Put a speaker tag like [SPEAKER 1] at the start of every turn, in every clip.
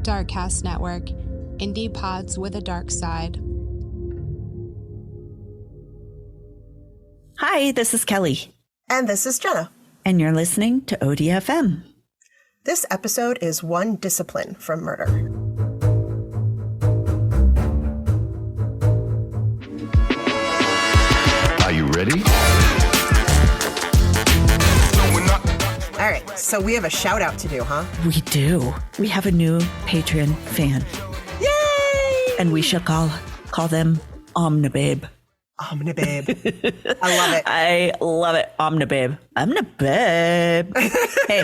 [SPEAKER 1] Darkcast Network, indie pods with a dark side.
[SPEAKER 2] Hi, this is Kelly.
[SPEAKER 3] And this is Jenna.
[SPEAKER 2] And you're listening to ODFM.
[SPEAKER 3] This episode is One Discipline from Murder.
[SPEAKER 4] Are you ready?
[SPEAKER 3] All right, so we have a shout out to do, huh?
[SPEAKER 2] We do. We have a new Patreon fan.
[SPEAKER 3] Yay!
[SPEAKER 2] And we shall call them Omnibabe.
[SPEAKER 3] Omnibabe. I love it.
[SPEAKER 2] I love it. Omnibabe. Omnibabe. Hey,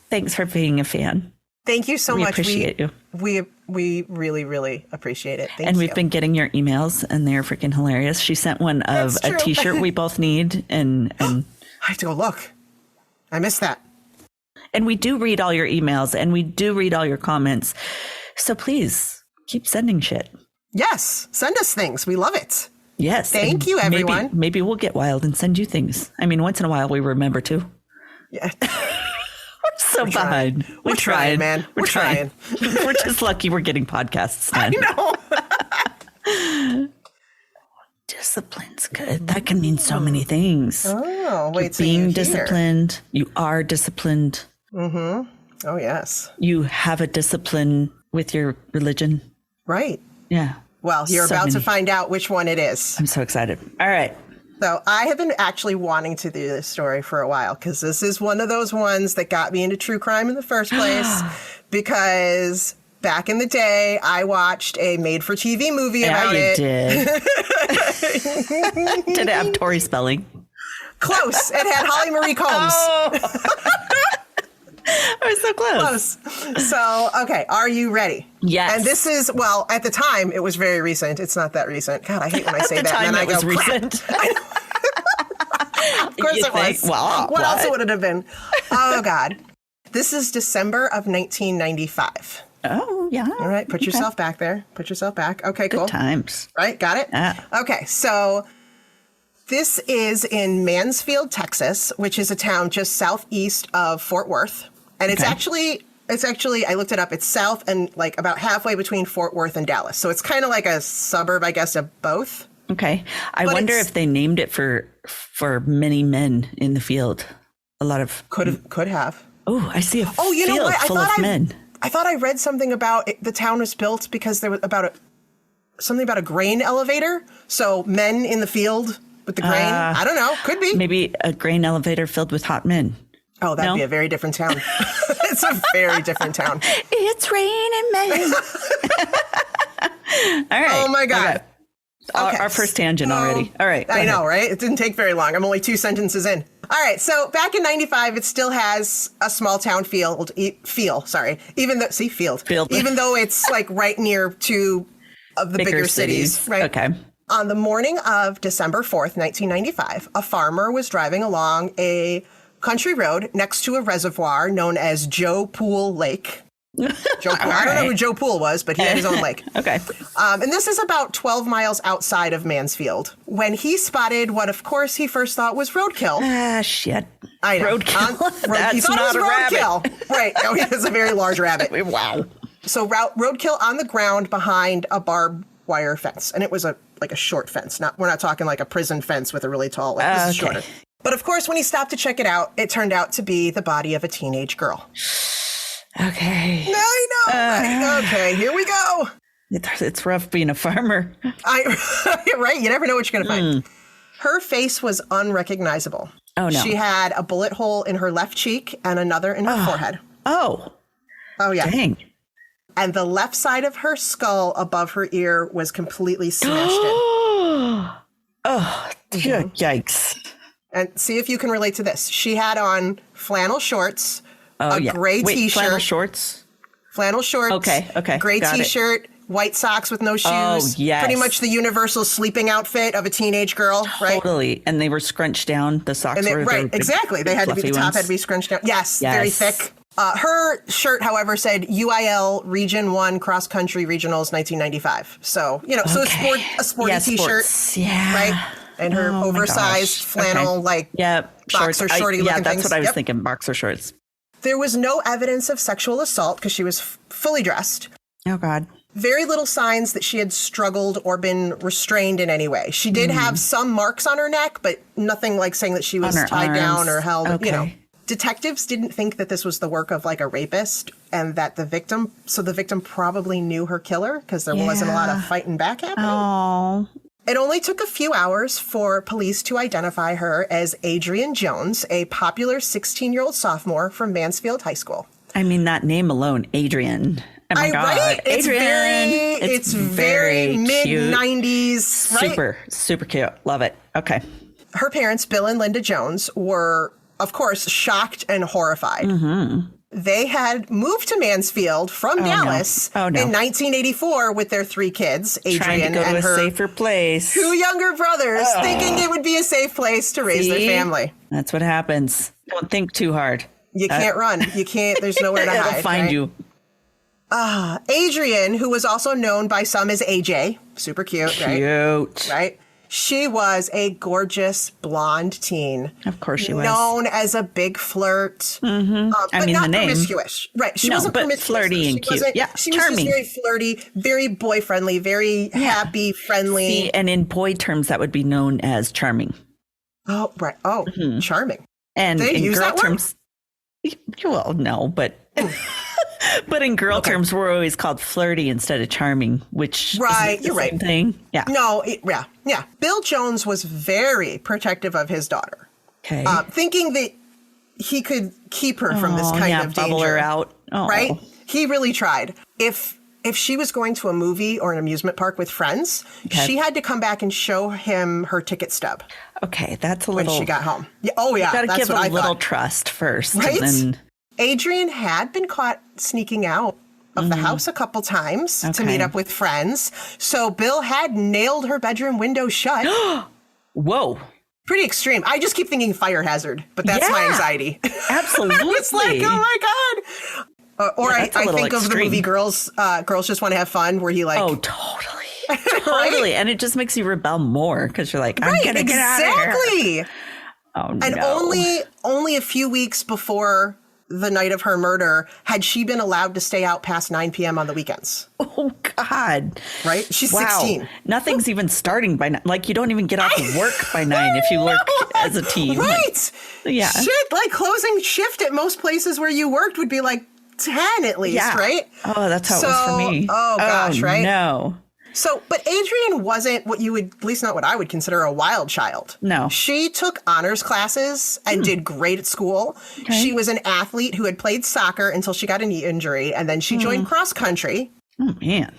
[SPEAKER 2] thanks for being a fan.
[SPEAKER 3] Thank you so
[SPEAKER 2] we
[SPEAKER 3] much.
[SPEAKER 2] Appreciate you.
[SPEAKER 3] We really, really appreciate it. Thank you.
[SPEAKER 2] And we've been getting your emails, and they're freaking hilarious. She sent one of a T-shirt we both need, and
[SPEAKER 3] I have to go look. I missed that.
[SPEAKER 2] And we do read all your emails, and we do read all your comments. So please keep sending shit.
[SPEAKER 3] Yes, send us things. We love it.
[SPEAKER 2] Yes.
[SPEAKER 3] Thank you, everyone.
[SPEAKER 2] Maybe we'll get wild and send you things. I mean, once in a while we remember to.
[SPEAKER 3] Yeah.
[SPEAKER 2] We're so behind.
[SPEAKER 3] We're trying, man. We're trying.
[SPEAKER 2] We're just lucky we're getting podcasts done.
[SPEAKER 3] I know.
[SPEAKER 2] Discipline's good. That can mean so many things.
[SPEAKER 3] Oh, wait.
[SPEAKER 2] You're being disciplined. You are disciplined.
[SPEAKER 3] Mm-hmm. Oh, yes.
[SPEAKER 2] You have a discipline with your religion.
[SPEAKER 3] Right.
[SPEAKER 2] Yeah.
[SPEAKER 3] Well, you're about to find out which one it is.
[SPEAKER 2] I'm so excited. All right.
[SPEAKER 3] So I have been actually wanting to do this story for a while because this is one of those ones that got me into true crime in the first place because back in the day, I watched a made-for-TV movie about it.
[SPEAKER 2] Yeah, you did. Did it have Tori Spelling?
[SPEAKER 3] Close. It had Holly Marie Combs.
[SPEAKER 2] Oh. I was so close.
[SPEAKER 3] So, okay. Are you ready?
[SPEAKER 2] Yes.
[SPEAKER 3] And this is, well, at the time, it was very recent. It's not that recent. God, I hate when I say that.
[SPEAKER 2] And then it was recent.
[SPEAKER 3] Of course it was.
[SPEAKER 2] Well,
[SPEAKER 3] what else would it have been? Oh, God. This is December of 1995.
[SPEAKER 2] Oh, yeah.
[SPEAKER 3] All right. Put yourself back there. Put yourself back. Okay, cool.
[SPEAKER 2] Good times.
[SPEAKER 3] Right? Got it?
[SPEAKER 2] Yeah.
[SPEAKER 3] Okay. So this is in Mansfield, Texas, which is a town just southeast of Fort Worth. And it's actually, I looked it up, it's south and like about halfway between Fort Worth and Dallas. So it's kind of like a suburb, I guess, of both.
[SPEAKER 2] Okay. I wonder if they named it for many men in the field. A lot of...
[SPEAKER 3] Could have.
[SPEAKER 2] Oh, I see a field full of men.
[SPEAKER 3] I thought I read something about the town was built because there was something about a grain elevator. So men in the field with the grain. I don't know. Could be.
[SPEAKER 2] Maybe a grain elevator filled with hot men.
[SPEAKER 3] Oh, that'd be a very different town. It's a very different town.
[SPEAKER 2] It's raining men. All right.
[SPEAKER 3] Oh, my God.
[SPEAKER 2] Okay. Our first tangent already. All right.
[SPEAKER 3] I know, right? It didn't take very long. I'm only 2 sentences in. All right. So back in 95, it still has a small town feel. Even though, field. Even though it's like right near two of the bigger cities. Right.
[SPEAKER 2] Okay.
[SPEAKER 3] On the morning of December 4th, 1995, a farmer was driving along a country road next to a reservoir known as Joe Pool Lake. Joe Pool. I don't know who Joe Pool was, but he had his own lake.
[SPEAKER 2] Okay.
[SPEAKER 3] And this is about 12 miles outside of Mansfield when he spotted what, of course, he first thought was roadkill.
[SPEAKER 2] Ah, shit.
[SPEAKER 3] I know.
[SPEAKER 2] Roadkill. That's
[SPEAKER 3] he thought
[SPEAKER 2] not
[SPEAKER 3] it was
[SPEAKER 2] a
[SPEAKER 3] roadkill.
[SPEAKER 2] rabbit.
[SPEAKER 3] Right. No, he was a very large rabbit.
[SPEAKER 2] Wow.
[SPEAKER 3] So roadkill on the ground behind a barbed wire fence. And it was a short fence. We're not talking like a prison fence with a really tall, this is shorter. But of course, when he stopped to check it out, it turned out to be the body of a teenage girl.
[SPEAKER 2] Okay.
[SPEAKER 3] I know. Right? Okay, here we go.
[SPEAKER 2] It's rough being a farmer.
[SPEAKER 3] Right? You never know what you're going to find. Her face was unrecognizable.
[SPEAKER 2] Oh, no.
[SPEAKER 3] She had a bullet hole in her left cheek and another in her forehead.
[SPEAKER 2] Oh,
[SPEAKER 3] yeah.
[SPEAKER 2] Dang.
[SPEAKER 3] And the left side of her skull above her ear was completely smashed in.
[SPEAKER 2] Yikes.
[SPEAKER 3] And see if you can relate to this. She had on flannel shorts, gray T-shirt. Flannel shorts.
[SPEAKER 2] Okay.
[SPEAKER 3] Gray T-shirt, white socks with no shoes.
[SPEAKER 2] Oh, yes.
[SPEAKER 3] Pretty much the universal sleeping outfit of a teenage girl, right?
[SPEAKER 2] Totally. And they were scrunched down. The socks were
[SPEAKER 3] right, exactly. They had to be, the top had to be scrunched down. Yes. Very thick. Her shirt, however, said UIL Region 1 Cross Country Regionals 1995. So, so a sporty T-shirt.
[SPEAKER 2] Sports. Yeah.
[SPEAKER 3] Right? And her oversized flannel, boxer shorty looking
[SPEAKER 2] that's
[SPEAKER 3] things.
[SPEAKER 2] what I was thinking, boxer shorts.
[SPEAKER 3] There was no evidence of sexual assault because she was fully dressed.
[SPEAKER 2] Oh, God.
[SPEAKER 3] Very little signs that she had struggled or been restrained in any way. She did have some marks on her neck, but nothing like saying that she was tied down or held,
[SPEAKER 2] Okay.
[SPEAKER 3] Detectives didn't think that this was the work of like a rapist and that the victim probably knew her killer because there wasn't a lot of fighting back happening.
[SPEAKER 2] Oh.
[SPEAKER 3] It only took a few hours for police to identify her as Adrienne Jones, a popular 16-year-old sophomore from Mansfield High School.
[SPEAKER 2] I mean, that name alone, Adrienne. Oh my God.
[SPEAKER 3] Right?
[SPEAKER 2] Adrienne.
[SPEAKER 3] It's very mid-90s.
[SPEAKER 2] Right? Super cute. Love it. Okay.
[SPEAKER 3] Her parents, Bill and Linda Jones, were, of course, shocked and horrified. Mm-hmm. They had moved to Mansfield from Dallas in 1984 with their 3 kids, Adrienne and her
[SPEAKER 2] safer place.
[SPEAKER 3] 2 younger brothers, thinking it would be a safe place to raise their family.
[SPEAKER 2] That's what happens. Don't think too hard.
[SPEAKER 3] You can't run. You can't. There's nowhere to hide.
[SPEAKER 2] It'll find you.
[SPEAKER 3] Adrienne, who was also known by some as AJ, super cute, right?
[SPEAKER 2] Cute.
[SPEAKER 3] Right? She was a gorgeous blonde teen.
[SPEAKER 2] Of course she was.
[SPEAKER 3] Known as a big flirt.
[SPEAKER 2] Mm-hmm.
[SPEAKER 3] But
[SPEAKER 2] mean,
[SPEAKER 3] not
[SPEAKER 2] the name.
[SPEAKER 3] Promiscuous. Right. She wasn't
[SPEAKER 2] but
[SPEAKER 3] promiscuous.
[SPEAKER 2] flirty and cute. Yeah,
[SPEAKER 3] she was
[SPEAKER 2] charming.
[SPEAKER 3] just very flirty, very boy-friendly, very happy, friendly.
[SPEAKER 2] See, and in boy terms, that would be known as charming.
[SPEAKER 3] Oh, right. Oh, charming.
[SPEAKER 2] And
[SPEAKER 3] they
[SPEAKER 2] in
[SPEAKER 3] use
[SPEAKER 2] girl
[SPEAKER 3] that word?
[SPEAKER 2] terms, well, no, but... But in girl terms, we're always called flirty instead of charming, which
[SPEAKER 3] right,
[SPEAKER 2] is the same thing. Yeah.
[SPEAKER 3] No, yeah. Bill Jones was very protective of his daughter.
[SPEAKER 2] Okay.
[SPEAKER 3] Thinking that he could keep her from this kind of danger.
[SPEAKER 2] Bubble her out. Oh.
[SPEAKER 3] Right? He really tried. If she was going to a movie or an amusement park with friends, she had to come back and show him her ticket stub.
[SPEAKER 2] Okay, that's a little...
[SPEAKER 3] When she got home. Yeah, oh, yeah.
[SPEAKER 2] You got to give
[SPEAKER 3] a
[SPEAKER 2] little trust first.
[SPEAKER 3] Right?
[SPEAKER 2] And then...
[SPEAKER 3] Adrienne had been caught sneaking out of the house a couple times to meet up with friends. So Bill had nailed her bedroom window shut.
[SPEAKER 2] Whoa.
[SPEAKER 3] Pretty extreme. I just keep thinking fire hazard, but that's my anxiety.
[SPEAKER 2] Absolutely.
[SPEAKER 3] It's like, oh my God. I think of the movie Girls Just Want to Have Fun, where he like...
[SPEAKER 2] Oh, totally. Totally. Right? And it just makes you rebel more because you're like, I'm going to get out of here.
[SPEAKER 3] Exactly.
[SPEAKER 2] Oh, no.
[SPEAKER 3] And only a few weeks before the night of her murder had she been allowed to stay out past 9 p.m. on the weekends.
[SPEAKER 2] Oh, God.
[SPEAKER 3] Right? She's 16.
[SPEAKER 2] Nothing's even starting by 9. Like, you don't even get off of work by 9 if you work as a teen.
[SPEAKER 3] Right.
[SPEAKER 2] Like, yeah.
[SPEAKER 3] Shit, like closing shift at most places where you worked would be like 10 at least, right?
[SPEAKER 2] Oh, that's how it was for me.
[SPEAKER 3] Oh, gosh, right?
[SPEAKER 2] No.
[SPEAKER 3] So, but Adrienne wasn't what you would, at least not what I would consider a wild child.
[SPEAKER 2] No.
[SPEAKER 3] She took honors classes and did great at school. Okay. She was an athlete who had played soccer until she got a knee injury, and then she joined cross country.
[SPEAKER 2] Oh, man.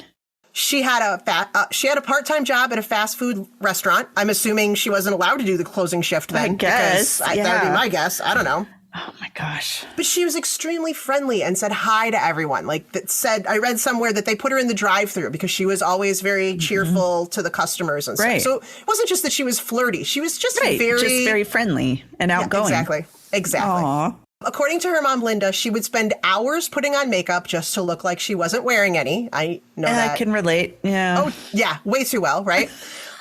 [SPEAKER 3] She had a part-time job at a fast food restaurant. I'm assuming she wasn't allowed to do the closing shift then.
[SPEAKER 2] I guess.
[SPEAKER 3] That would be my guess. I don't know.
[SPEAKER 2] Oh my gosh.
[SPEAKER 3] But she was extremely friendly and said hi to everyone. Like that said, I read somewhere that they put her in the drive-thru because she was always very cheerful to the customers and stuff. So it wasn't just that she was flirty. She was just very
[SPEAKER 2] friendly and outgoing.
[SPEAKER 3] Yeah, exactly.
[SPEAKER 2] Aww.
[SPEAKER 3] According to her mom, Linda, she would spend hours putting on makeup just to look like she wasn't wearing any. I know that.
[SPEAKER 2] I can relate. Yeah.
[SPEAKER 3] Oh, yeah. Way too well, right?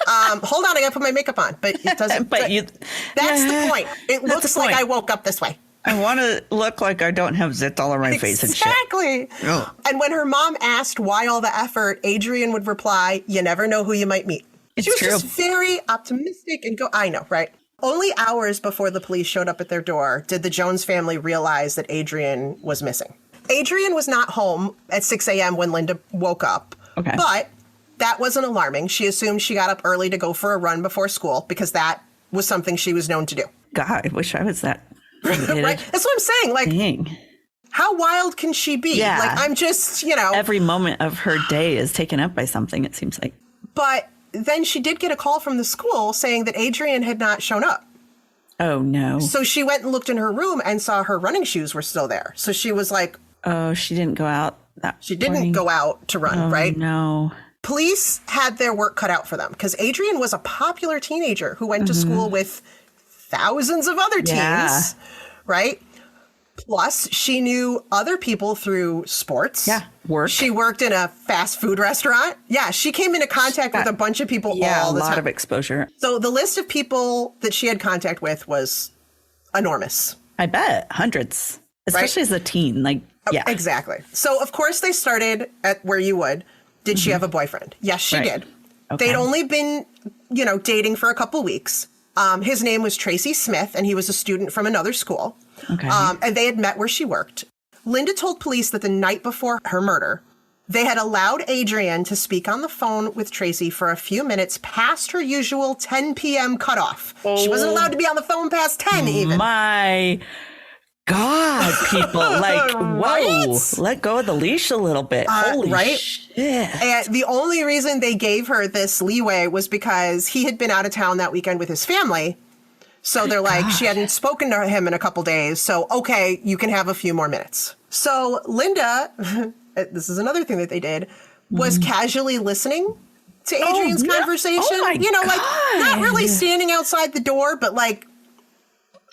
[SPEAKER 3] Hold on, I gotta put my makeup on. But it doesn't. That's the point. It looks like I woke up this way.
[SPEAKER 2] I want to look like I don't have zits all over my face and shit.
[SPEAKER 3] Exactly. Oh. And when her mom asked why all the effort, Adrienne would reply, "You never know who you might meet." She was just very optimistic and I know, right? Only hours before the police showed up at their door did the Jones family realize that Adrienne was missing. Adrienne was not home at 6 a.m. when Linda woke up. Okay. But that wasn't alarming. She assumed she got up early to go for a run before school because that was something she was known to do.
[SPEAKER 2] God, I wish I was that.
[SPEAKER 3] Right? That's what I'm saying. Like, dang. How wild can she be?
[SPEAKER 2] Yeah.
[SPEAKER 3] Like, I'm just,
[SPEAKER 2] Every moment of her day is taken up by something, it seems like.
[SPEAKER 3] But then she did get a call from the school saying that Adrienne had not shown up.
[SPEAKER 2] Oh, no.
[SPEAKER 3] So she went and looked in her room and saw her running shoes were still there. So she was like...
[SPEAKER 2] Oh, she didn't go out
[SPEAKER 3] She didn't go out to run, right?
[SPEAKER 2] No.
[SPEAKER 3] Police had their work cut out for them because Adrienne was a popular teenager who went to school with thousands of other teens, right? Plus, she knew other people through sports.
[SPEAKER 2] Yeah, work.
[SPEAKER 3] She worked in a fast food restaurant. Yeah, she came into contact with a bunch of people all the time.
[SPEAKER 2] Yeah, a lot of exposure.
[SPEAKER 3] So the list of people that she had contact with was enormous.
[SPEAKER 2] I bet. Hundreds. Especially as a teen. Like, yeah.
[SPEAKER 3] Exactly. So, of course, they started at where you would. Did she have a boyfriend? Yes, she did.
[SPEAKER 2] Okay.
[SPEAKER 3] They'd only been, dating for a couple weeks. His name was Tracy Smith, and he was a student from another school.
[SPEAKER 2] Okay.
[SPEAKER 3] And they had met where she worked. Linda told police that the night before her murder, they had allowed Adrian to speak on the phone with Tracy for a few minutes past her usual 10 p.m. cutoff. She wasn't allowed to be on the phone past 10 even.
[SPEAKER 2] My God, people. Like, whoa,
[SPEAKER 3] Right?
[SPEAKER 2] let go of the leash a little bit. Holy shit.
[SPEAKER 3] And the only reason they gave her this leeway was because he had been out of town that weekend with his family. So they're like, she hadn't spoken to him in a couple days. So, okay, you can have a few more minutes. So Linda, this is another thing that they did, was casually listening to Adrian's conversation.
[SPEAKER 2] Oh my God.
[SPEAKER 3] Not really standing outside the door, but like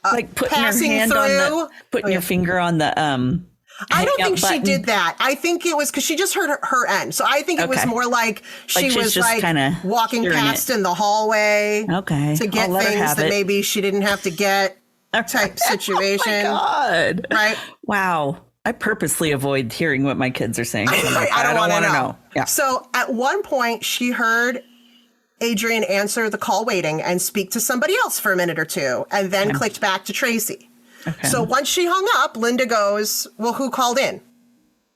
[SPEAKER 2] putting your
[SPEAKER 3] passing
[SPEAKER 2] hand
[SPEAKER 3] through.
[SPEAKER 2] on the, your finger on the,
[SPEAKER 3] I don't think
[SPEAKER 2] button.
[SPEAKER 3] she did that. I think it was because she just heard her end. So I think it was more like she was
[SPEAKER 2] just kinda
[SPEAKER 3] walking past in the hallway to get things that maybe she didn't have to get type situation.
[SPEAKER 2] Oh my God.
[SPEAKER 3] Right?
[SPEAKER 2] Wow. I purposely avoid hearing what my kids are saying.
[SPEAKER 3] I don't want to know.
[SPEAKER 2] Yeah.
[SPEAKER 3] So at one point she heard Adrian answer the call waiting and speak to somebody else for a minute or two and then clicked back to Tracy.
[SPEAKER 2] Okay.
[SPEAKER 3] So once she hung up, Linda goes, well, who called in?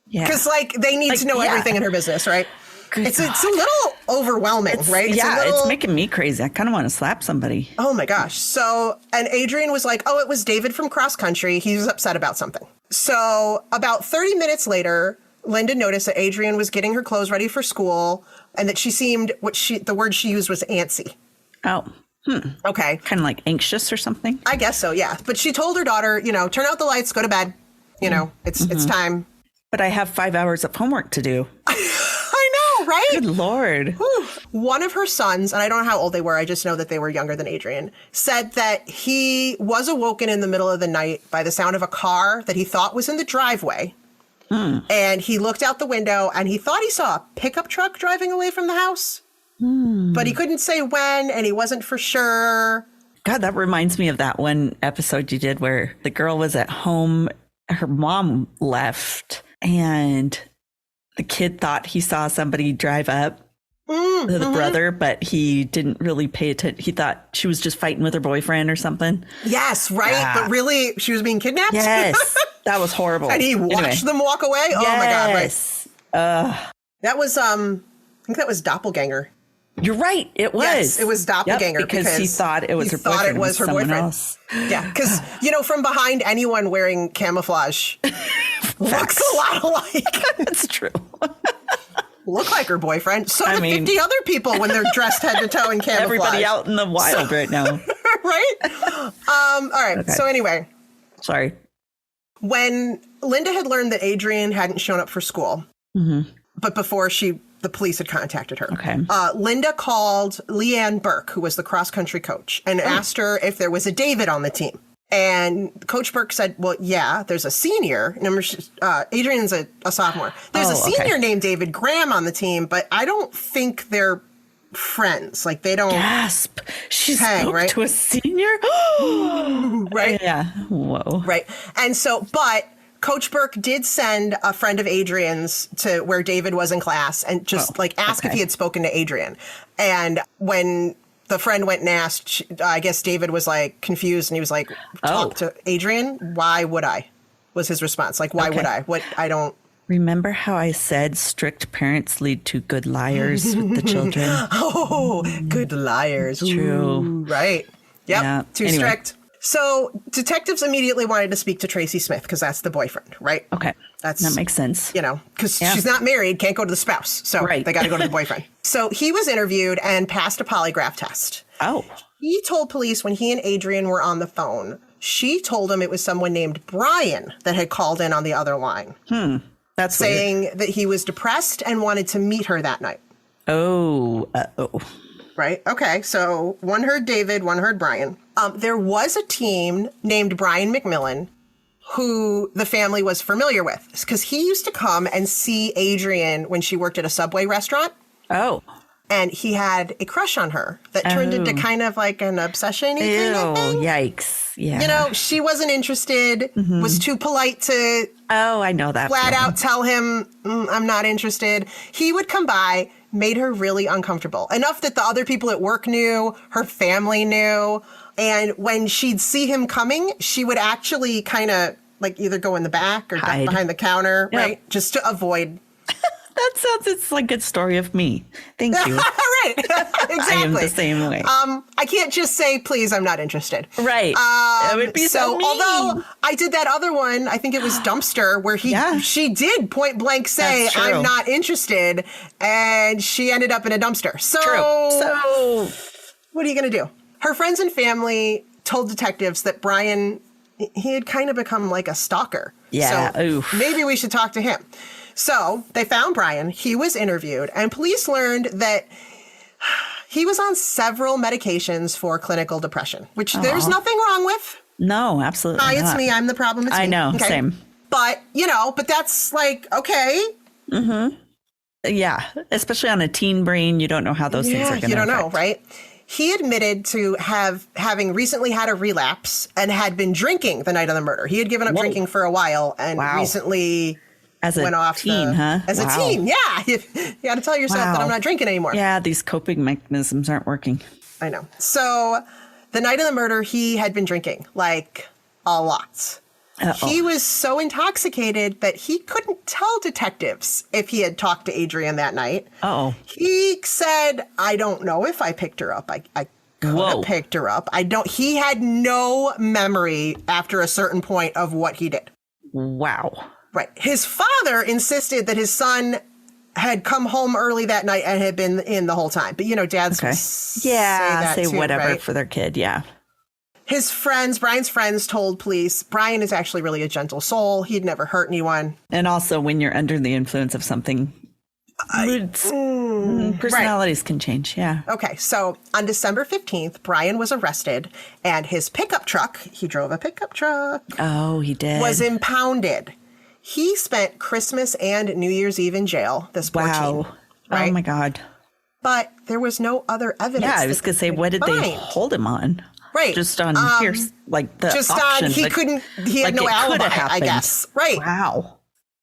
[SPEAKER 2] Yeah.
[SPEAKER 3] Because they need to know everything in her business, right? It's a little overwhelming, right?
[SPEAKER 2] It's making me crazy. I kind of want to slap somebody.
[SPEAKER 3] Oh my gosh. So, and Adrian was like, oh, it was David from cross country. He was upset about something. So about 30 minutes later, Linda noticed that Adrian was getting her clothes ready for school and that she seemed, the word she used was antsy.
[SPEAKER 2] Oh.
[SPEAKER 3] Okay.
[SPEAKER 2] Kind of like anxious or something?
[SPEAKER 3] I guess so, yeah. But she told her daughter, turn out the lights, go to bed. It's time.
[SPEAKER 2] But I have 5 hours of homework to do.
[SPEAKER 3] I know, right?
[SPEAKER 2] Good Lord.
[SPEAKER 3] Whew. One of her sons, and I don't know how old they were, I just know that they were younger than Adrian, said that he was awoken in the middle of the night by the sound of a car that he thought was in the driveway. And he looked out the window and he thought he saw a pickup truck driving away from the house. But he couldn't say when, and he wasn't for sure.
[SPEAKER 2] God, that reminds me of that one episode you did where the girl was at home, her mom left, and the kid thought he saw somebody drive up to the brother, but he didn't really pay attention. He thought she was just fighting with her boyfriend or something.
[SPEAKER 3] Yes, right? Yeah. But really, she was being kidnapped?
[SPEAKER 2] Yes. That was horrible.
[SPEAKER 3] And he watched them walk away?
[SPEAKER 2] Yes.
[SPEAKER 3] Oh my God, right. That was, I think that was Doppelganger.
[SPEAKER 2] You're right. It was.
[SPEAKER 3] Yes, it was Doppelganger.
[SPEAKER 2] Yep, because he thought it was her boyfriend.
[SPEAKER 3] It was her boyfriend. Else. Yeah, because, from behind anyone wearing camouflage looks a lot alike.
[SPEAKER 2] That's true.
[SPEAKER 3] Look like her boyfriend. So do 50 other people when they're dressed head to toe in camouflage.
[SPEAKER 2] Everybody out in the wild right now.
[SPEAKER 3] Right? All right. Okay. So anyway.
[SPEAKER 2] Sorry.
[SPEAKER 3] When Linda had learned that Adrian hadn't shown up for school, but before the police had contacted her, Linda called Leanne Burke, who was the cross-country coach, and asked her if there was a David on the team. And Coach Burke said, well, yeah, there's a senior. Adrian's a sophomore. There's a senior named David Graham on the team, but I don't think they're friends. Like, they don't...
[SPEAKER 2] Gasp. She spoke to a senior?
[SPEAKER 3] Right?
[SPEAKER 2] Yeah. Whoa.
[SPEAKER 3] Right. And so, but Coach Burke did send a friend of Adrian's to where David was in class and just ask if he had spoken to Adrian. And when the friend went and asked, I guess David was confused and he was like, talk to Adrian? Why would I? Was his response. Like, why would I? I don't.
[SPEAKER 2] Remember how I said strict parents lead to good liars with the children?
[SPEAKER 3] Oh, good liars.
[SPEAKER 2] True.
[SPEAKER 3] Ooh, right. Yep. Yeah. Too strict. So detectives immediately wanted to speak to Tracy Smith because that's the boyfriend, right?
[SPEAKER 2] Okay. That makes sense.
[SPEAKER 3] Because she's not married, can't go to the spouse. So they got to go to the boyfriend. So he was interviewed and passed a polygraph test.
[SPEAKER 2] Oh.
[SPEAKER 3] He told police when he and Adrian were on the phone, she told him it was someone named Brian that had called in on the other line.
[SPEAKER 2] That's
[SPEAKER 3] saying
[SPEAKER 2] weird.
[SPEAKER 3] That he was depressed and wanted to meet her that night.
[SPEAKER 2] Oh.
[SPEAKER 3] Right. Okay. So one heard David, one heard Brian. There was a team named Brian McMillan who the family was familiar with because he used to come and see Adrian when she worked at a Subway restaurant.
[SPEAKER 2] Oh.
[SPEAKER 3] And he had a crush on her that turned into kind of like an obsession-y kind of thing.
[SPEAKER 2] Yikes. Yeah.
[SPEAKER 3] You know, she wasn't interested, was too polite to
[SPEAKER 2] I know that
[SPEAKER 3] flat out tell him, I'm not interested. He would come by, made her really uncomfortable. Enough that the other people at work knew, her family knew. And when she'd see him coming, she would actually kind of like either go in the back or duck behind the counter, right? Just to avoid.
[SPEAKER 2] It's like a good story of me. Thank you.
[SPEAKER 3] Right. Exactly.
[SPEAKER 2] I am the same way.
[SPEAKER 3] I can't just say, please, I'm not interested.
[SPEAKER 2] Right. That would be so mean.
[SPEAKER 3] Although I did that other one, I think it was Dumpster, where she did point blank say, I'm not interested. And she ended up in a dumpster. So what are you going to do? Her friends and family told detectives that Brian, he had kind of become like a stalker.
[SPEAKER 2] Yeah.
[SPEAKER 3] So maybe we should talk to him. So they found Brian. He was interviewed, and police learned that he was on several medications for clinical depression, which there's nothing wrong with.
[SPEAKER 2] No, absolutely
[SPEAKER 3] Hi,
[SPEAKER 2] not.
[SPEAKER 3] It's me. I'm the problem. It's me.
[SPEAKER 2] I know.
[SPEAKER 3] Okay.
[SPEAKER 2] Same.
[SPEAKER 3] But, but that's like, okay.
[SPEAKER 2] Mm-hmm. Yeah. Especially on a teen brain, you don't know how those things are going to affect.
[SPEAKER 3] You don't know, right? He admitted to having recently had a relapse and had been drinking the night of the murder. He had given up drinking for a while and recently went off
[SPEAKER 2] teen,
[SPEAKER 3] as a teen. Yeah. You got to tell yourself that I'm not drinking anymore.
[SPEAKER 2] Yeah, these coping mechanisms aren't working.
[SPEAKER 3] I know. So the night of the murder, he had been drinking like a lot. Uh-oh. He was so intoxicated that he couldn't tell detectives if he had talked to Adrian that night.
[SPEAKER 2] Oh.
[SPEAKER 3] He said, I don't know if I picked her up. I could have picked her up. He had no memory after a certain point of what he did.
[SPEAKER 2] Wow.
[SPEAKER 3] Right. His father insisted that his son had come home early that night and had been in the whole time. But, dads say
[SPEAKER 2] whatever for their kid. Yeah.
[SPEAKER 3] His friends, Brian's friends, told police, Brian is actually really a gentle soul. He'd never hurt anyone.
[SPEAKER 2] And also, when you're under the influence of something, personalities can change. Yeah.
[SPEAKER 3] Okay. So on December 15th, Brian was arrested and his pickup truck, he drove a pickup truck.
[SPEAKER 2] Oh, he did.
[SPEAKER 3] Was impounded. He spent Christmas and New Year's Eve in jail, this poor teen. Right?
[SPEAKER 2] Oh, my God.
[SPEAKER 3] But there was no other evidence.
[SPEAKER 2] Yeah, I was going to say, what did they hold him on?
[SPEAKER 3] Right.
[SPEAKER 2] Just on like the
[SPEAKER 3] just
[SPEAKER 2] option.
[SPEAKER 3] He had no alibi, I guess. Right.
[SPEAKER 2] Wow.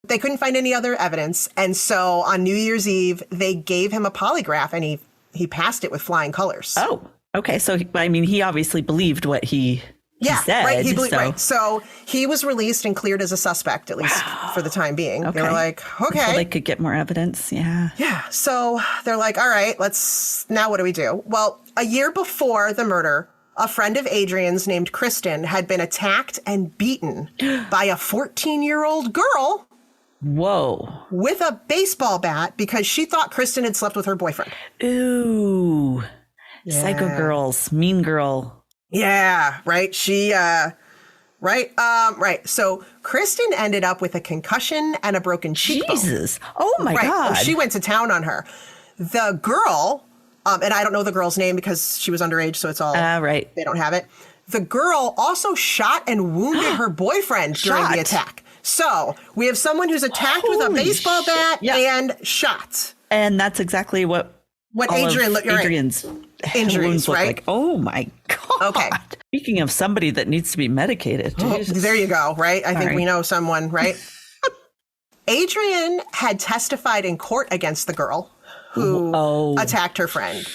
[SPEAKER 3] They couldn't find any other evidence. And so on New Year's Eve, they gave him a polygraph and he passed it with flying colors.
[SPEAKER 2] Oh, okay. So, he obviously believed what he said.
[SPEAKER 3] Right. He believed, right. So he was released and cleared as a suspect, at least for the time being. Okay. They were like, okay.
[SPEAKER 2] So they could get more evidence. Yeah.
[SPEAKER 3] Yeah. So they're like, all right, now what do we do? Well, a year before the murder, a friend of Adrian's named Kristen had been attacked and beaten by a 14-year-old girl.
[SPEAKER 2] Whoa.
[SPEAKER 3] With a baseball bat because she thought Kristen had slept with her boyfriend.
[SPEAKER 2] Ooh. Yeah. Psycho girls. Mean girl.
[SPEAKER 3] Yeah, right. She, right. So Kristen ended up with a concussion and a broken cheekbone.
[SPEAKER 2] Jesus. Oh, my God.
[SPEAKER 3] She went to town on her. The girl, and I don't know the girl's name because she was underage, so it's all right. They don't have it. The girl also shot and wounded her boyfriend during the attack. So we have someone who's attacked with a baseball bat and shot.
[SPEAKER 2] And that's exactly what
[SPEAKER 3] Adrian's
[SPEAKER 2] injuries look like. Oh my God.
[SPEAKER 3] Okay.
[SPEAKER 2] Speaking of somebody that needs to be medicated.
[SPEAKER 3] There you go, right? I think we know someone, right? Adrian had testified in court against the girl who attacked her friend.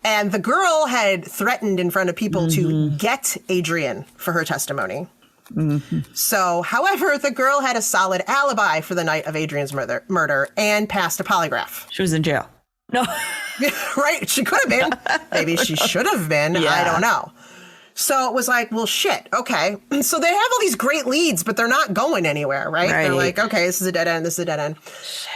[SPEAKER 3] And the girl had threatened in front of people to get Adrian for her testimony. Mm-hmm. So, however, the girl had a solid alibi for the night of Adrian's murder and passed a polygraph.
[SPEAKER 2] She was in jail. No.
[SPEAKER 3] Right. She could have been. Maybe she should have been. Yeah. I don't know. So it was like, well, shit. Okay. So they have all these great leads, but they're not going anywhere, right? They're like, okay, this is a dead end. This is a dead end.
[SPEAKER 2] Shit.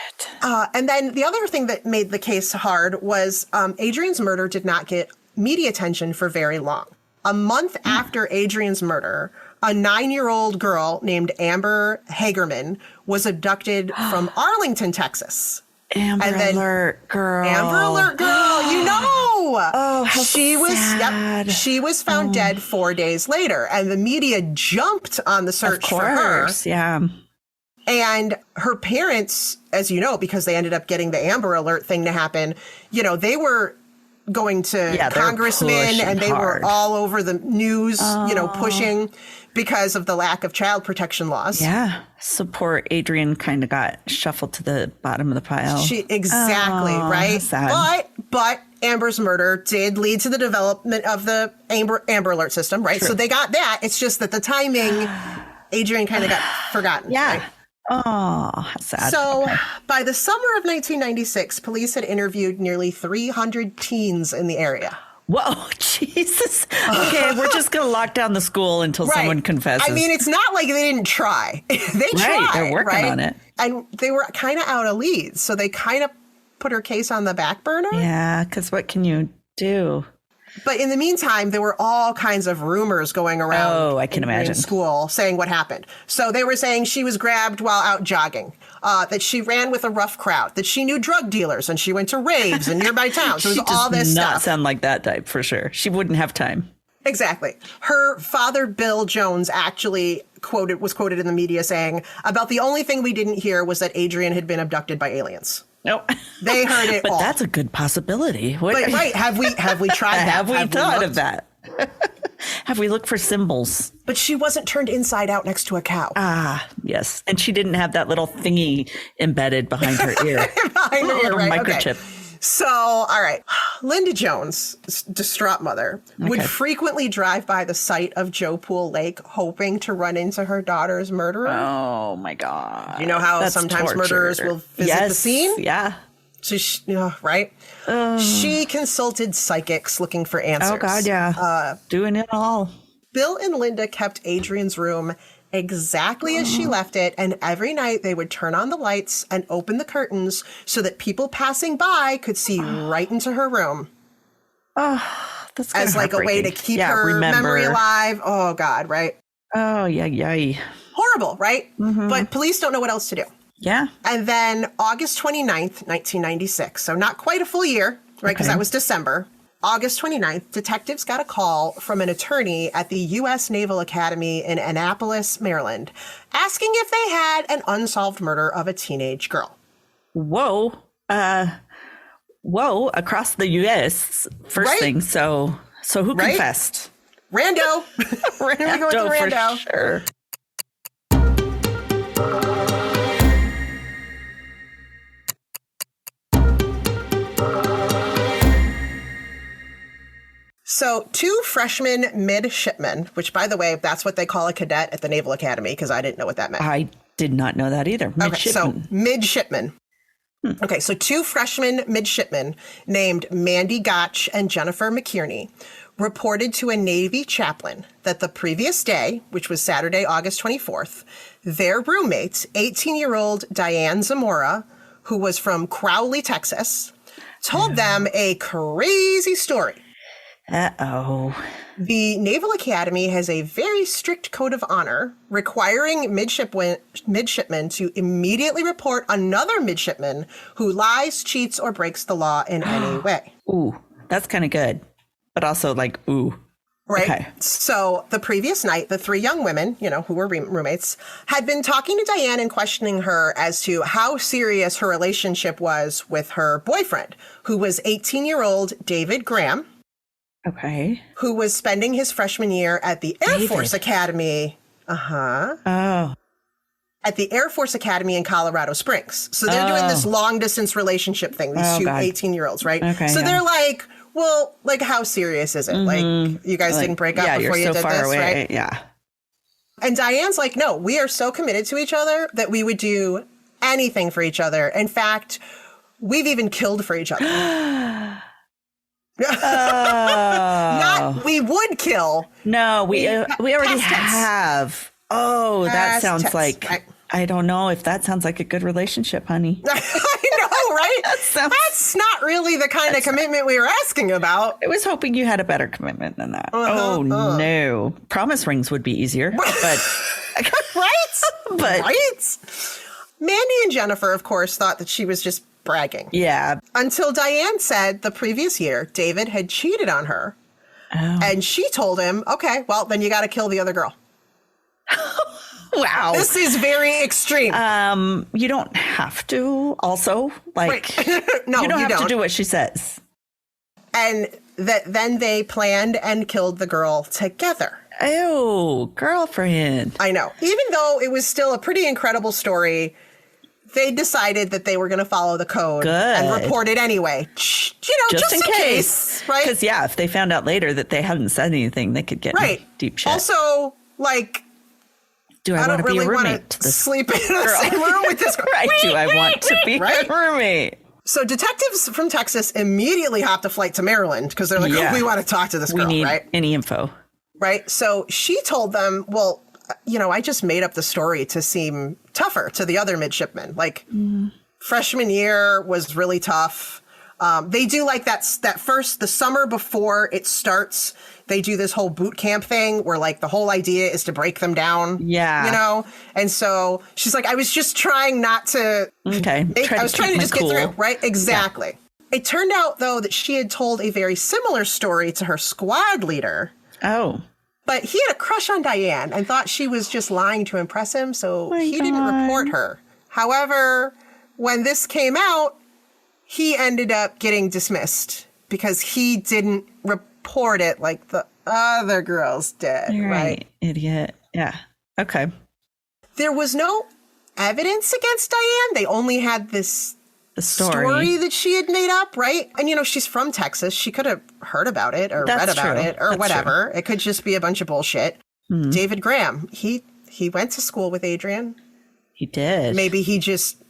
[SPEAKER 3] And then the other thing that made the case hard was Adrian's murder did not get media attention for very long. A month after Adrian's murder, a 9-year-old girl named Amber Hagerman was abducted from Arlington, Texas.
[SPEAKER 2] Amber Alert girl.
[SPEAKER 3] You know.
[SPEAKER 2] Oh, how sad.
[SPEAKER 3] She was found dead 4 days later, and the media jumped on the search for her.
[SPEAKER 2] Yeah.
[SPEAKER 3] And her parents, as you know, because they ended up getting the Amber Alert thing to happen, you know, they were going to congressmen and they were all over the news, you know, pushing because of the lack of child protection laws.
[SPEAKER 2] Yeah. So poor Adrian kind of got shuffled to the bottom of the pile.
[SPEAKER 3] Right?
[SPEAKER 2] Sad.
[SPEAKER 3] But Amber's murder did lead to the development of the Amber Alert system, right?
[SPEAKER 2] True.
[SPEAKER 3] So they got that. It's just that the timing, Adrian kind of got forgotten.
[SPEAKER 2] Yeah.
[SPEAKER 3] Right?
[SPEAKER 2] Oh, sad.
[SPEAKER 3] So by the summer of 1996, police had interviewed nearly 300 teens in the area.
[SPEAKER 2] Whoa, Jesus. Okay, we're just going to lock down the school until someone confesses.
[SPEAKER 3] I mean, it's not like they didn't try. They tried.
[SPEAKER 2] They're working on it.
[SPEAKER 3] And they were kind of out of leads. So they kind of put her case on the back burner.
[SPEAKER 2] Yeah, because what can you do?
[SPEAKER 3] But in the meantime, there were all kinds of rumors going around.
[SPEAKER 2] Oh, I can imagine.
[SPEAKER 3] School saying what happened. So they were saying she was grabbed while out jogging, that she ran with a rough crowd, that she knew drug dealers and she went to raves in nearby towns. It was all this stuff.
[SPEAKER 2] She does not sound like that type for sure. She wouldn't have time.
[SPEAKER 3] Exactly. Her father, Bill Jones, actually was quoted in the media saying, about the only thing we didn't hear was that Adrian had been abducted by aliens.
[SPEAKER 2] Nope.
[SPEAKER 3] They heard it
[SPEAKER 2] but
[SPEAKER 3] all.
[SPEAKER 2] That's a good possibility.
[SPEAKER 3] But right, have we tried that?
[SPEAKER 2] Have we thought of that? Have we looked for symbols?
[SPEAKER 3] But she wasn't turned inside out next to a cow.
[SPEAKER 2] Ah, yes. And she didn't have that little thingy embedded behind her ear.
[SPEAKER 3] Behind her ear, right?
[SPEAKER 2] Microchip.
[SPEAKER 3] Okay. So, all right. Linda Jones, distraught mother, would frequently drive by the site of Joe Pool Lake hoping to run into her daughter's murderer.
[SPEAKER 2] Oh, my God.
[SPEAKER 3] You know how
[SPEAKER 2] That's
[SPEAKER 3] sometimes
[SPEAKER 2] torture.
[SPEAKER 3] murderers will visit the scene?
[SPEAKER 2] Yeah.
[SPEAKER 3] So right? She consulted psychics looking for answers.
[SPEAKER 2] Oh, God, yeah. Doing it all.
[SPEAKER 3] Bill and Linda kept Adrian's room exactly as she left it, and every night they would turn on the lights and open the curtains so that people passing by could see right into her room.
[SPEAKER 2] Oh, that's
[SPEAKER 3] as like a way to keep her memory alive. Oh, God, right?
[SPEAKER 2] Oh, yeah.
[SPEAKER 3] Horrible, right? Mm-hmm. But police don't know what else to do.
[SPEAKER 2] Yeah.
[SPEAKER 3] And then August 29th, 1996, so not quite a full year, right? Because that was December. August 29th, detectives got a call from an attorney at the U.S. Naval Academy in Annapolis, Maryland, asking if they had an unsolved murder of a teenage girl.
[SPEAKER 2] Whoa. Across the U.S. first thing. So who confessed?
[SPEAKER 3] Rando. We're going with the Rando.
[SPEAKER 2] For sure.
[SPEAKER 3] So 2 freshman midshipmen, which, by the way, that's what they call a cadet at the Naval Academy, because I didn't know what that meant.
[SPEAKER 2] I did not know that either. Midshipmen.
[SPEAKER 3] Okay, so midshipmen. Okay, so 2 freshman midshipmen named Mandy Gotch and Jennifer McKierney reported to a Navy chaplain that the previous day, which was Saturday, August 24th, their roommate, 18-year-old Diane Zamora, who was from Crowley, Texas, told them a crazy story.
[SPEAKER 2] Uh-oh.
[SPEAKER 3] The Naval Academy has a very strict code of honor requiring midshipmen to immediately report another midshipman who lies, cheats, or breaks the law in any way.
[SPEAKER 2] Ooh, that's kind of good. But also like, ooh.
[SPEAKER 3] Right.
[SPEAKER 2] Okay.
[SPEAKER 3] So the previous night, the 3 young women, who were roommates, had been talking to Diane and questioning her as to how serious her relationship was with her boyfriend, who was 18-year-old David Graham.
[SPEAKER 2] Okay.
[SPEAKER 3] Who was spending his freshman year at the Air Force Academy.
[SPEAKER 2] Oh.
[SPEAKER 3] At the Air Force Academy in Colorado Springs. So they're doing this long distance relationship thing, these 2 18-year-olds, right?
[SPEAKER 2] Okay,
[SPEAKER 3] so they're like, well, like, how serious is it? Mm-hmm. Like, you guys didn't break up before you did this,
[SPEAKER 2] away.
[SPEAKER 3] Right?
[SPEAKER 2] Yeah.
[SPEAKER 3] And Diane's like, no, we are so committed to each other that we would do anything for each other. In fact, we've even killed for each other. Not we would kill.
[SPEAKER 2] No, we already have. Oh, that sounds like I don't know if that sounds like a good relationship, honey.
[SPEAKER 3] I know, right? That's not really the kind of commitment we were asking about.
[SPEAKER 2] I was hoping you had a better commitment than that. No. Promise rings would be easier, but
[SPEAKER 3] right? Mandy and Jennifer, of course, thought that she was just bragging.
[SPEAKER 2] Yeah.
[SPEAKER 3] Until Diane said the previous year, David had cheated on her. Oh. And she told him, okay, well, then you got to kill the other girl.
[SPEAKER 2] Wow.
[SPEAKER 3] This is very extreme.
[SPEAKER 2] You don't have to also, like,
[SPEAKER 3] Right. No,
[SPEAKER 2] you don't have to do what she says.
[SPEAKER 3] And then they planned and killed the girl together.
[SPEAKER 2] Oh, girlfriend.
[SPEAKER 3] I know. Even though it was still a pretty incredible story, they decided that they were going to follow the code and report it anyway. Just in case, right?
[SPEAKER 2] Because, yeah, if they found out later that they hadn't said anything, they could get in deep shit.
[SPEAKER 3] Also, like,
[SPEAKER 2] do I want to be a roommate?
[SPEAKER 3] Sleep in the same room with this girl.
[SPEAKER 2] Right. Do I want to be a roommate?
[SPEAKER 3] So detectives from Texas immediately hopped a flight to Maryland because they're like, oh, we want to talk to this girl,
[SPEAKER 2] we need
[SPEAKER 3] right?
[SPEAKER 2] any info.
[SPEAKER 3] Right. So she told them, well, I just made up the story to seem tougher to the other midshipmen. Like, freshman year was really tough. They do like the summer before it starts, they do this whole boot camp thing where like the whole idea is to break them down.
[SPEAKER 2] Yeah.
[SPEAKER 3] And so she's like, I was just trying not to.
[SPEAKER 2] Okay.
[SPEAKER 3] I was trying to just get through. Right. Exactly. Yeah. It turned out, though, that she had told a very similar story to her squad leader.
[SPEAKER 2] Oh.
[SPEAKER 3] But he had a crush on Diane and thought she was just lying to impress him. So he didn't report her. However, when this came out, he ended up getting dismissed because he didn't report it like the other girls did. Right?
[SPEAKER 2] Idiot. Yeah. Okay.
[SPEAKER 3] There was no evidence against Diane. They only had this story that she had made up, right? And, she's from Texas. She could have heard about it or read about it or whatever. It could just be a bunch of bullshit. Mm-hmm. David Graham, he went to school with Adrian.
[SPEAKER 2] He did.
[SPEAKER 3] Maybe he just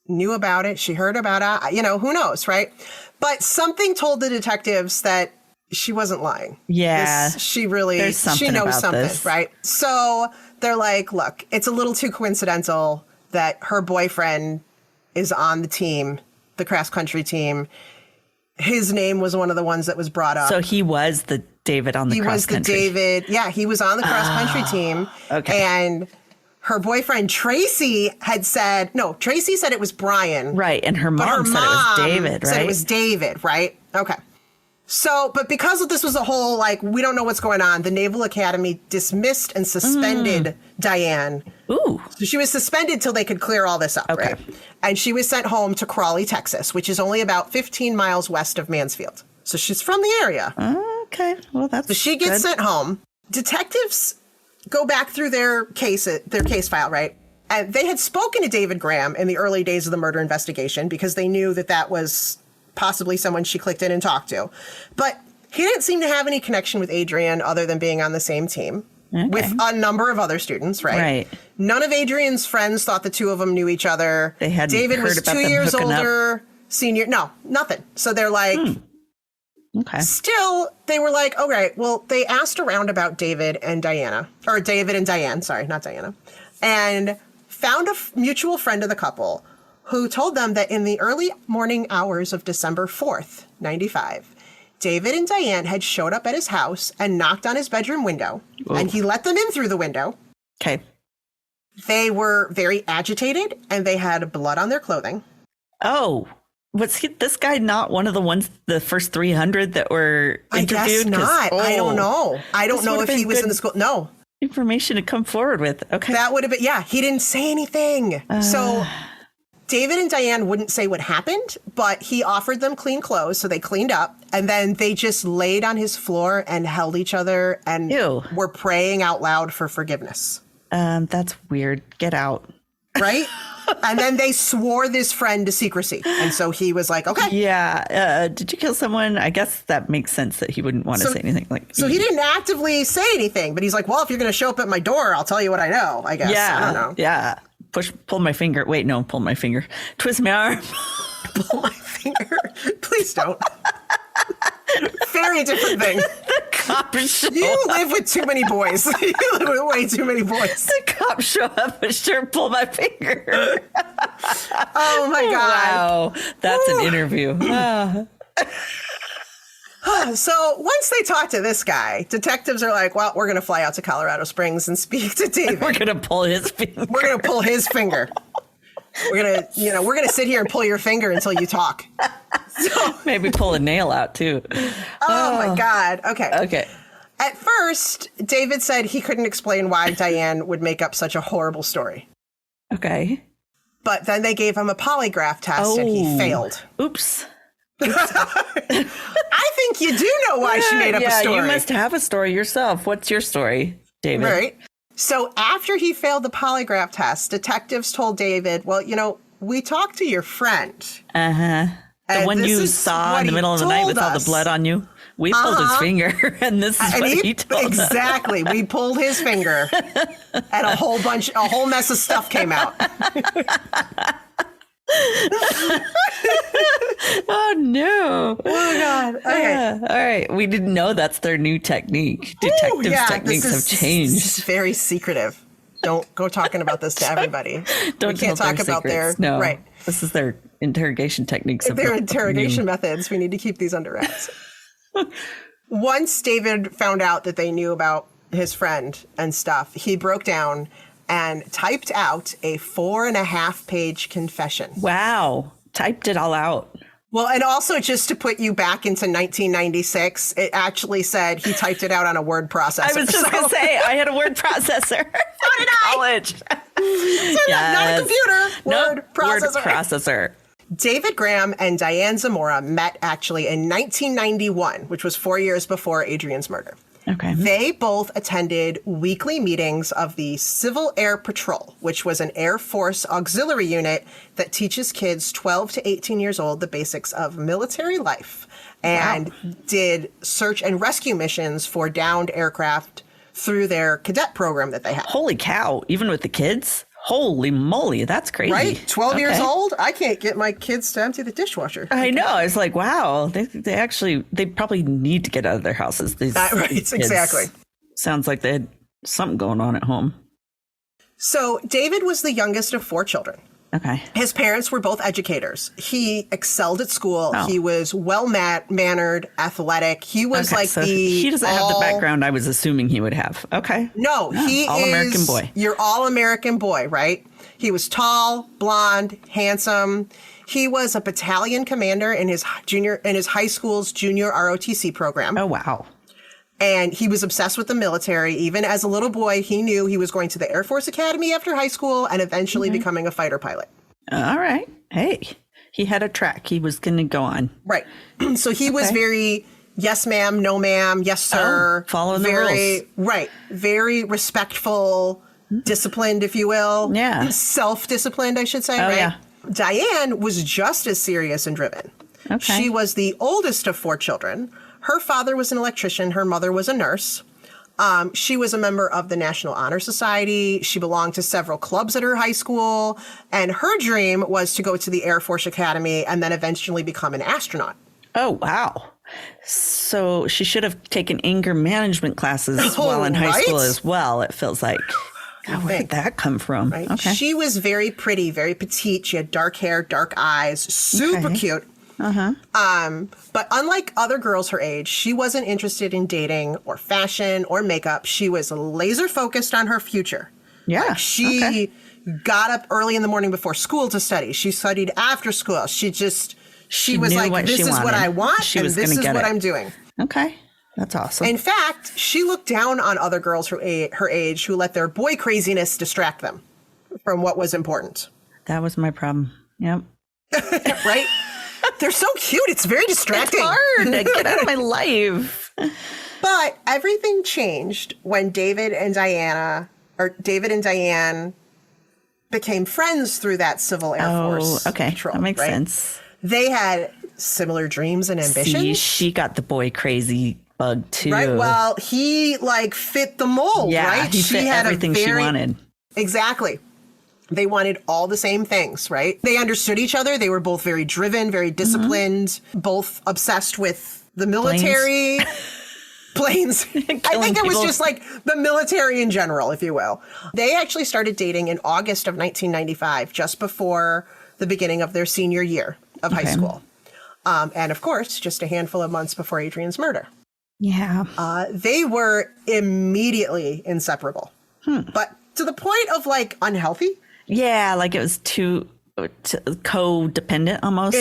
[SPEAKER 3] knew about it. She heard about it. Who knows, right? But something told the detectives that she wasn't lying.
[SPEAKER 2] Yeah.
[SPEAKER 3] She knows something,
[SPEAKER 2] this.
[SPEAKER 3] Right? So they're like, look, it's a little too coincidental that her boyfriend is on the team, the cross country team. His name was one of the ones that was brought up.
[SPEAKER 2] So he was the David on the cross country.
[SPEAKER 3] He was the David. Yeah, he was on the cross country team.
[SPEAKER 2] Okay.
[SPEAKER 3] And her boyfriend Tracy said it was Brian.
[SPEAKER 2] Right. And her mom said it was David, right?
[SPEAKER 3] Said it was David, right? Okay. So, but because this was a whole, like, we don't know what's going on, the Naval Academy dismissed and suspended Diane.
[SPEAKER 2] Ooh.
[SPEAKER 3] So she was suspended till they could clear all this up, right? And she was sent home to Crawley, Texas, which is only about 15 miles west of Mansfield. So she's from the area.
[SPEAKER 2] Okay. Well, that's
[SPEAKER 3] So she gets sent home. Detectives go back through their case file, right? And they had spoken to David Graham in the early days of the murder investigation because they knew that was possibly someone she clicked in and talked to. But he didn't seem to have any connection with Adrian other than being on the same team with a number of other students, right?
[SPEAKER 2] Right.
[SPEAKER 3] None of Adrian's friends thought the two of them knew each other.
[SPEAKER 2] They hadn't
[SPEAKER 3] David
[SPEAKER 2] heard
[SPEAKER 3] was
[SPEAKER 2] about
[SPEAKER 3] 2
[SPEAKER 2] them
[SPEAKER 3] years
[SPEAKER 2] hooking
[SPEAKER 3] older,
[SPEAKER 2] up.
[SPEAKER 3] senior. No, nothing. So they're like,
[SPEAKER 2] okay.
[SPEAKER 3] Still, they were like, all right, well, they asked around about David and Diane, sorry, not Diana, and found a mutual friend of the couple who told them that in the early morning hours of December 4th, 95, David and Diane had showed up at his house and knocked on his bedroom window, and he let them in through the window.
[SPEAKER 2] Okay.
[SPEAKER 3] They were very agitated, and they had blood on their clothing.
[SPEAKER 2] Oh, was this guy not one of the ones, the first 300 that were interviewed?
[SPEAKER 3] I guess not. I don't know. I don't know if he was in the school. No.
[SPEAKER 2] Information to come forward with. Okay.
[SPEAKER 3] That would have been, he didn't say anything. So David and Diane wouldn't say what happened, but he offered them clean clothes, so they cleaned up, and then they just laid on his floor and held each other and were praying out loud for forgiveness.
[SPEAKER 2] That's weird. Get out.
[SPEAKER 3] Right? And then they swore this friend to secrecy. And so he was like, okay.
[SPEAKER 2] Yeah. Did you kill someone? I guess that makes sense that he wouldn't want to say anything.
[SPEAKER 3] So he didn't actively say anything, but he's like, well, if you're going to show up at my door, I'll tell you what I know, I guess.
[SPEAKER 2] Yeah.
[SPEAKER 3] I don't know.
[SPEAKER 2] Yeah. Pull my finger. Wait, no, pull my finger. Twist my arm.
[SPEAKER 3] Pull my finger. Please don't. Very different thing.
[SPEAKER 2] The cops show
[SPEAKER 3] You live with too many boys. You live with way too many boys.
[SPEAKER 2] The cops show up and sure pull my finger.
[SPEAKER 3] Oh my God.
[SPEAKER 2] Wow. That's an interview.
[SPEAKER 3] So once they talk to this guy, detectives are like, well, we're going to fly out to Colorado Springs and speak to David.
[SPEAKER 2] We're going to pull his finger.
[SPEAKER 3] We're going to pull his finger. We're going to, we're going to sit here and pull your finger until you talk. So,
[SPEAKER 2] maybe pull a nail out too.
[SPEAKER 3] Oh my God. Okay.
[SPEAKER 2] Okay.
[SPEAKER 3] At first, David said he couldn't explain why Diane would make up such a horrible story.
[SPEAKER 2] Okay.
[SPEAKER 3] But then they gave him a polygraph test and he failed.
[SPEAKER 2] Oops.
[SPEAKER 3] I think you do know why she made up a story.
[SPEAKER 2] You must have a story yourself. What's your story, David?
[SPEAKER 3] Right. So after he failed the polygraph test, detectives told David, well, we talked to your friend.
[SPEAKER 2] Uh-huh. The one you saw in the middle of the night with all the blood on you. We pulled his finger, and this is what he told us.
[SPEAKER 3] Exactly. We pulled his finger, and a whole mess of stuff came out.
[SPEAKER 2] Oh, no.
[SPEAKER 3] Oh, God. Okay.
[SPEAKER 2] All right. We didn't know that's their new technique. Detectives' techniques have changed.
[SPEAKER 3] This is very secretive. Don't go talking about this to everybody.
[SPEAKER 2] Don't
[SPEAKER 3] we can't talk about
[SPEAKER 2] secrets. Right. This is their interrogation techniques.
[SPEAKER 3] Their interrogation methods. We need to keep these under wraps. Once David found out that they knew about his friend and stuff, he broke down and typed out a 4.5-page confession.
[SPEAKER 2] Wow. Typed it all out.
[SPEAKER 3] Well, and also just to put you back into 1996, it actually said he typed it out on a word processor.
[SPEAKER 2] I was just going to say, I had a word processor. So
[SPEAKER 3] did I.
[SPEAKER 2] College.
[SPEAKER 3] Not a computer. Word processor.
[SPEAKER 2] Word processor.
[SPEAKER 3] David Graham and Diane Zamora met actually in 1991, which was 4 years before Adrian's murder.
[SPEAKER 2] Okay.
[SPEAKER 3] They both attended weekly meetings of the Civil Air Patrol, which was an Air Force auxiliary unit that teaches kids 12 to 18 years old the basics of military life, and did search and rescue missions for downed aircraft through their cadet program that they had.
[SPEAKER 2] Holy cow. Even with the kids? Holy moly, that's crazy.
[SPEAKER 3] Right? 12 years old? I can't get my kids to empty the dishwasher.
[SPEAKER 2] I know. I was like, wow, they probably need to get out of their houses. These
[SPEAKER 3] exactly.
[SPEAKER 2] Sounds like they had something going on at home.
[SPEAKER 3] So David was the youngest of 4 children.
[SPEAKER 2] Okay.
[SPEAKER 3] His parents were both educators. He excelled at school.
[SPEAKER 2] Oh.
[SPEAKER 3] He was well-mannered, athletic. He was
[SPEAKER 2] he doesn't have the background I was assuming he would have. Okay.
[SPEAKER 3] No, he is
[SPEAKER 2] all-American boy.
[SPEAKER 3] Your all-American boy, right? He was tall, blonde, handsome. He was a battalion commander in his high school's junior ROTC program.
[SPEAKER 2] Oh, wow.
[SPEAKER 3] And he was obsessed with the military. Even as a little boy, he knew he was going to the Air Force Academy after high school and eventually becoming a fighter pilot.
[SPEAKER 2] All right. Hey, he had a track he was going to go on.
[SPEAKER 3] Right. So he was very, yes, ma'am, no, ma'am, yes, sir.
[SPEAKER 2] Following the rules.
[SPEAKER 3] Right. Very respectful, disciplined, if you will.
[SPEAKER 2] Yeah.
[SPEAKER 3] Self-disciplined, I should say.
[SPEAKER 2] Oh,
[SPEAKER 3] right?
[SPEAKER 2] yeah.
[SPEAKER 3] Diane was just as serious and driven.
[SPEAKER 2] Okay.
[SPEAKER 3] She was the oldest of 4 children. Her father was an electrician. Her mother was a nurse. She was a member of the National Honor Society. She belonged to several clubs at her high school. And her dream was to go to the Air Force Academy and then eventually become an astronaut.
[SPEAKER 2] Oh, wow. So she should have taken anger management classes while in high school as well, it feels like. God, where did that come from?
[SPEAKER 3] Right?
[SPEAKER 2] Okay.
[SPEAKER 3] She was very pretty, very petite. She had dark hair, dark eyes, super cute.
[SPEAKER 2] Uh-huh.
[SPEAKER 3] But unlike other girls her age, she wasn't interested in dating or fashion or makeup. She was laser focused on her future.
[SPEAKER 2] Yeah.
[SPEAKER 3] Like she got up early in the morning before school to study. She studied after school. She was like, this is what I want, and this is what I'm doing.
[SPEAKER 2] Okay. That's awesome.
[SPEAKER 3] In fact, she looked down on other girls her age who let their boy craziness distract them from what was important.
[SPEAKER 2] That was my problem. Yep.
[SPEAKER 3] Right? They're so cute. It's very distracting.
[SPEAKER 2] It's hard. Get out of my life.
[SPEAKER 3] But everything changed when David and Diane became friends through that Civil Air Force patrol.
[SPEAKER 2] That makes sense.
[SPEAKER 3] They had similar dreams and ambitions.
[SPEAKER 2] See, she got the boy crazy bug too.
[SPEAKER 3] Right. Well, he fit the mold, right?
[SPEAKER 2] He fit everything she wanted.
[SPEAKER 3] Exactly. They wanted all the same things, right? They understood each other. They were both very driven, very disciplined, both obsessed with the military. Planes. I think it was just like the military in general, if you will. They actually started dating in August of 1995, just before the beginning of their senior year of high school. And of course, just a handful of months before Adrian's murder.
[SPEAKER 2] Yeah.
[SPEAKER 3] They were immediately inseparable. But to the point of unhealthy.
[SPEAKER 2] Yeah, like it was too codependent almost.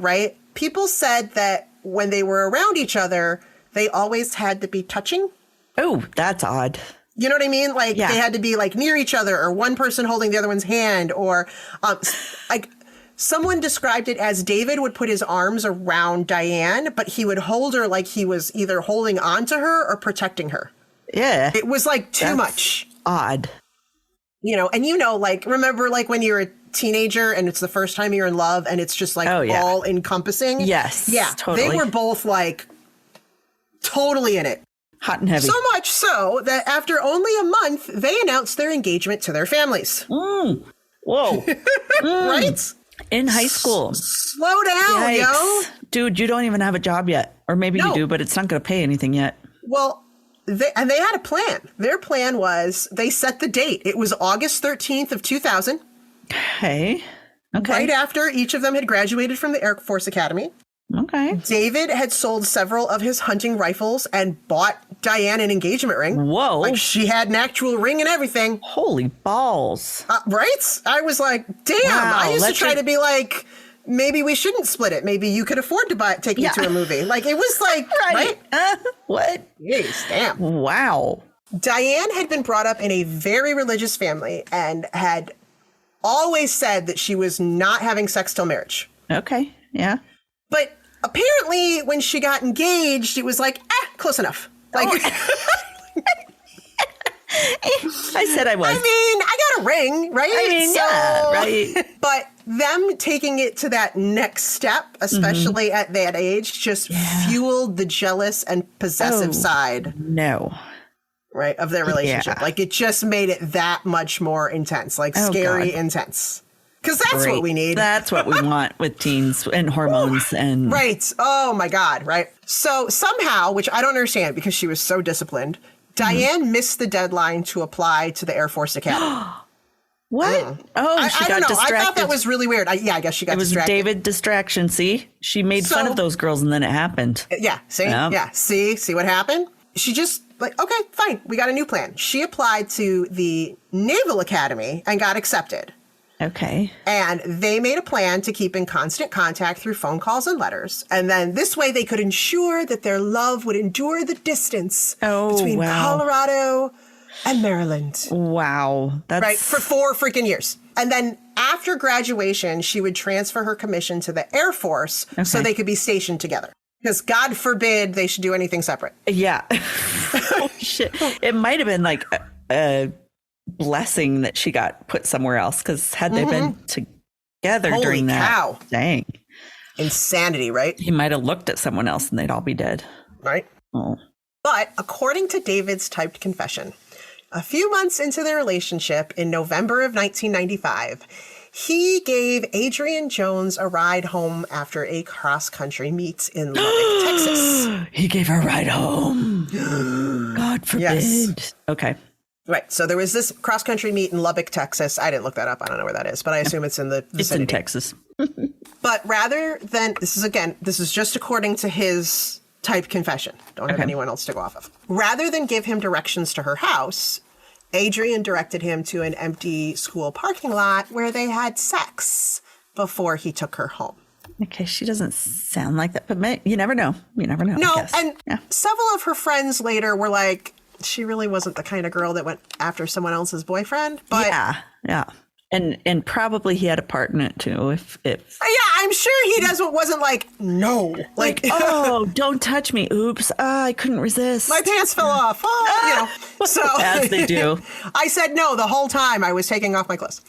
[SPEAKER 3] Right? People said that when they were around each other, they always had to be touching.
[SPEAKER 2] Oh, that's odd.
[SPEAKER 3] You know what I mean? Like
[SPEAKER 2] Yeah.
[SPEAKER 3] they had to be like near each other, or one person holding the other one's hand, or like someone described it as David would put his arms around Diane, but he would hold her like he was either holding on to her or protecting her.
[SPEAKER 2] Yeah.
[SPEAKER 3] It was like too much.
[SPEAKER 2] Odd.
[SPEAKER 3] You know, and like, remember like when you're a teenager and it's the first time you're in love and it's just like all encompassing?
[SPEAKER 2] Yes.
[SPEAKER 3] Yeah.
[SPEAKER 2] Totally.
[SPEAKER 3] They were both like totally in it.
[SPEAKER 2] Hot and heavy.
[SPEAKER 3] So much so that after only a month, they announced their engagement to their families.
[SPEAKER 2] Whoa.
[SPEAKER 3] Right?
[SPEAKER 2] In high school.
[SPEAKER 3] Slow down,
[SPEAKER 2] Yikes.
[SPEAKER 3] yo.
[SPEAKER 2] Dude, you don't even have a job yet. Or maybe you do, but it's not going to pay anything yet.
[SPEAKER 3] Well, they had a plan. Their plan was they set the date. It was August 13th of 2000.
[SPEAKER 2] Okay.
[SPEAKER 3] Right after each of them had graduated from the Air Force Academy.
[SPEAKER 2] Okay.
[SPEAKER 3] David had sold several of his hunting rifles and bought Diane an engagement ring.
[SPEAKER 2] Whoa.
[SPEAKER 3] Like she had an actual ring and everything.
[SPEAKER 2] Holy balls.
[SPEAKER 3] Right? I was like, damn.
[SPEAKER 2] Wow,
[SPEAKER 3] I used to try to be like, maybe we shouldn't split it. Maybe you could afford to take me to a movie. Like it was like, right?
[SPEAKER 2] What?
[SPEAKER 3] Jeez, damn.
[SPEAKER 2] Wow.
[SPEAKER 3] Diane had been brought up in a very religious family and had always said that she was not having sex till marriage.
[SPEAKER 2] Okay. Yeah.
[SPEAKER 3] But apparently when she got engaged, it was like, close enough. Like,
[SPEAKER 2] I said I was.
[SPEAKER 3] I mean, I got a ring, right?
[SPEAKER 2] I mean, yeah, right.
[SPEAKER 3] But them taking it to that next step, especially at that age, just fueled the jealous and possessive side.
[SPEAKER 2] No.
[SPEAKER 3] Right, of their relationship.
[SPEAKER 2] Yeah.
[SPEAKER 3] Like, it just made it that much more intense, like scary intense. Because that's what we need.
[SPEAKER 2] That's what we want with teens and hormones and...
[SPEAKER 3] Right. Oh, my God. Right. So somehow, which I don't understand because she was so disciplined, Diane missed the deadline to apply to the Air Force Academy.
[SPEAKER 2] What? Oh, she
[SPEAKER 3] I
[SPEAKER 2] got
[SPEAKER 3] don't know.
[SPEAKER 2] distracted.
[SPEAKER 3] I thought that was really weird. I guess she got distracted.
[SPEAKER 2] It was David distraction, see? She made fun of those girls and then it happened.
[SPEAKER 3] Yeah, see?
[SPEAKER 2] Yep.
[SPEAKER 3] Yeah, see what happened? She just, like, okay, fine. We got a new plan. She applied to the Naval Academy and got accepted.
[SPEAKER 2] Okay.
[SPEAKER 3] And they made a plan to keep in constant contact through phone calls and letters. And then this way they could ensure that their love would endure the distance between Colorado and Maryland.
[SPEAKER 2] Wow. That's
[SPEAKER 3] right, for 4 freaking years. And then after graduation, she would transfer her commission to the Air Force so they could be stationed together. Because God forbid they should do anything separate.
[SPEAKER 2] Yeah. Oh, shit. It might have been like a blessing that she got put somewhere else, because had they been together during that,
[SPEAKER 3] cow.
[SPEAKER 2] Dang,
[SPEAKER 3] insanity, right?
[SPEAKER 2] He might have looked at someone else and they'd all be dead,
[SPEAKER 3] right? But according to David's typed confession, a few months into their relationship in November of 1995, he gave Adrian Jones a ride home after a cross-country meet in Lubbock, Texas.
[SPEAKER 2] He gave her a ride home. God forbid.
[SPEAKER 3] Yes.
[SPEAKER 2] Okay.
[SPEAKER 3] Right. So there was this cross-country meet in Lubbock, Texas. I didn't look that up. I don't know where that is, but I assume it's in the vicinity.
[SPEAKER 2] It's in Texas.
[SPEAKER 3] But rather than, this is just according to his typed confession. Don't have anyone else to go off of. Rather than give him directions to her house, Adrian directed him to an empty school parking lot where they had sex before he took her home.
[SPEAKER 2] Okay, she doesn't sound like that, but you never know. You never know.
[SPEAKER 3] No, and several of her friends later were like, she really wasn't the kind of girl that went after someone else's boyfriend. But
[SPEAKER 2] yeah. And probably he had a part in it too. If
[SPEAKER 3] yeah, I'm sure he wasn't like, no. Like,
[SPEAKER 2] oh, don't touch me. Oops. I couldn't resist.
[SPEAKER 3] My pants fell off. Oh, So
[SPEAKER 2] as they do.
[SPEAKER 3] I said no the whole time I was taking off my clothes.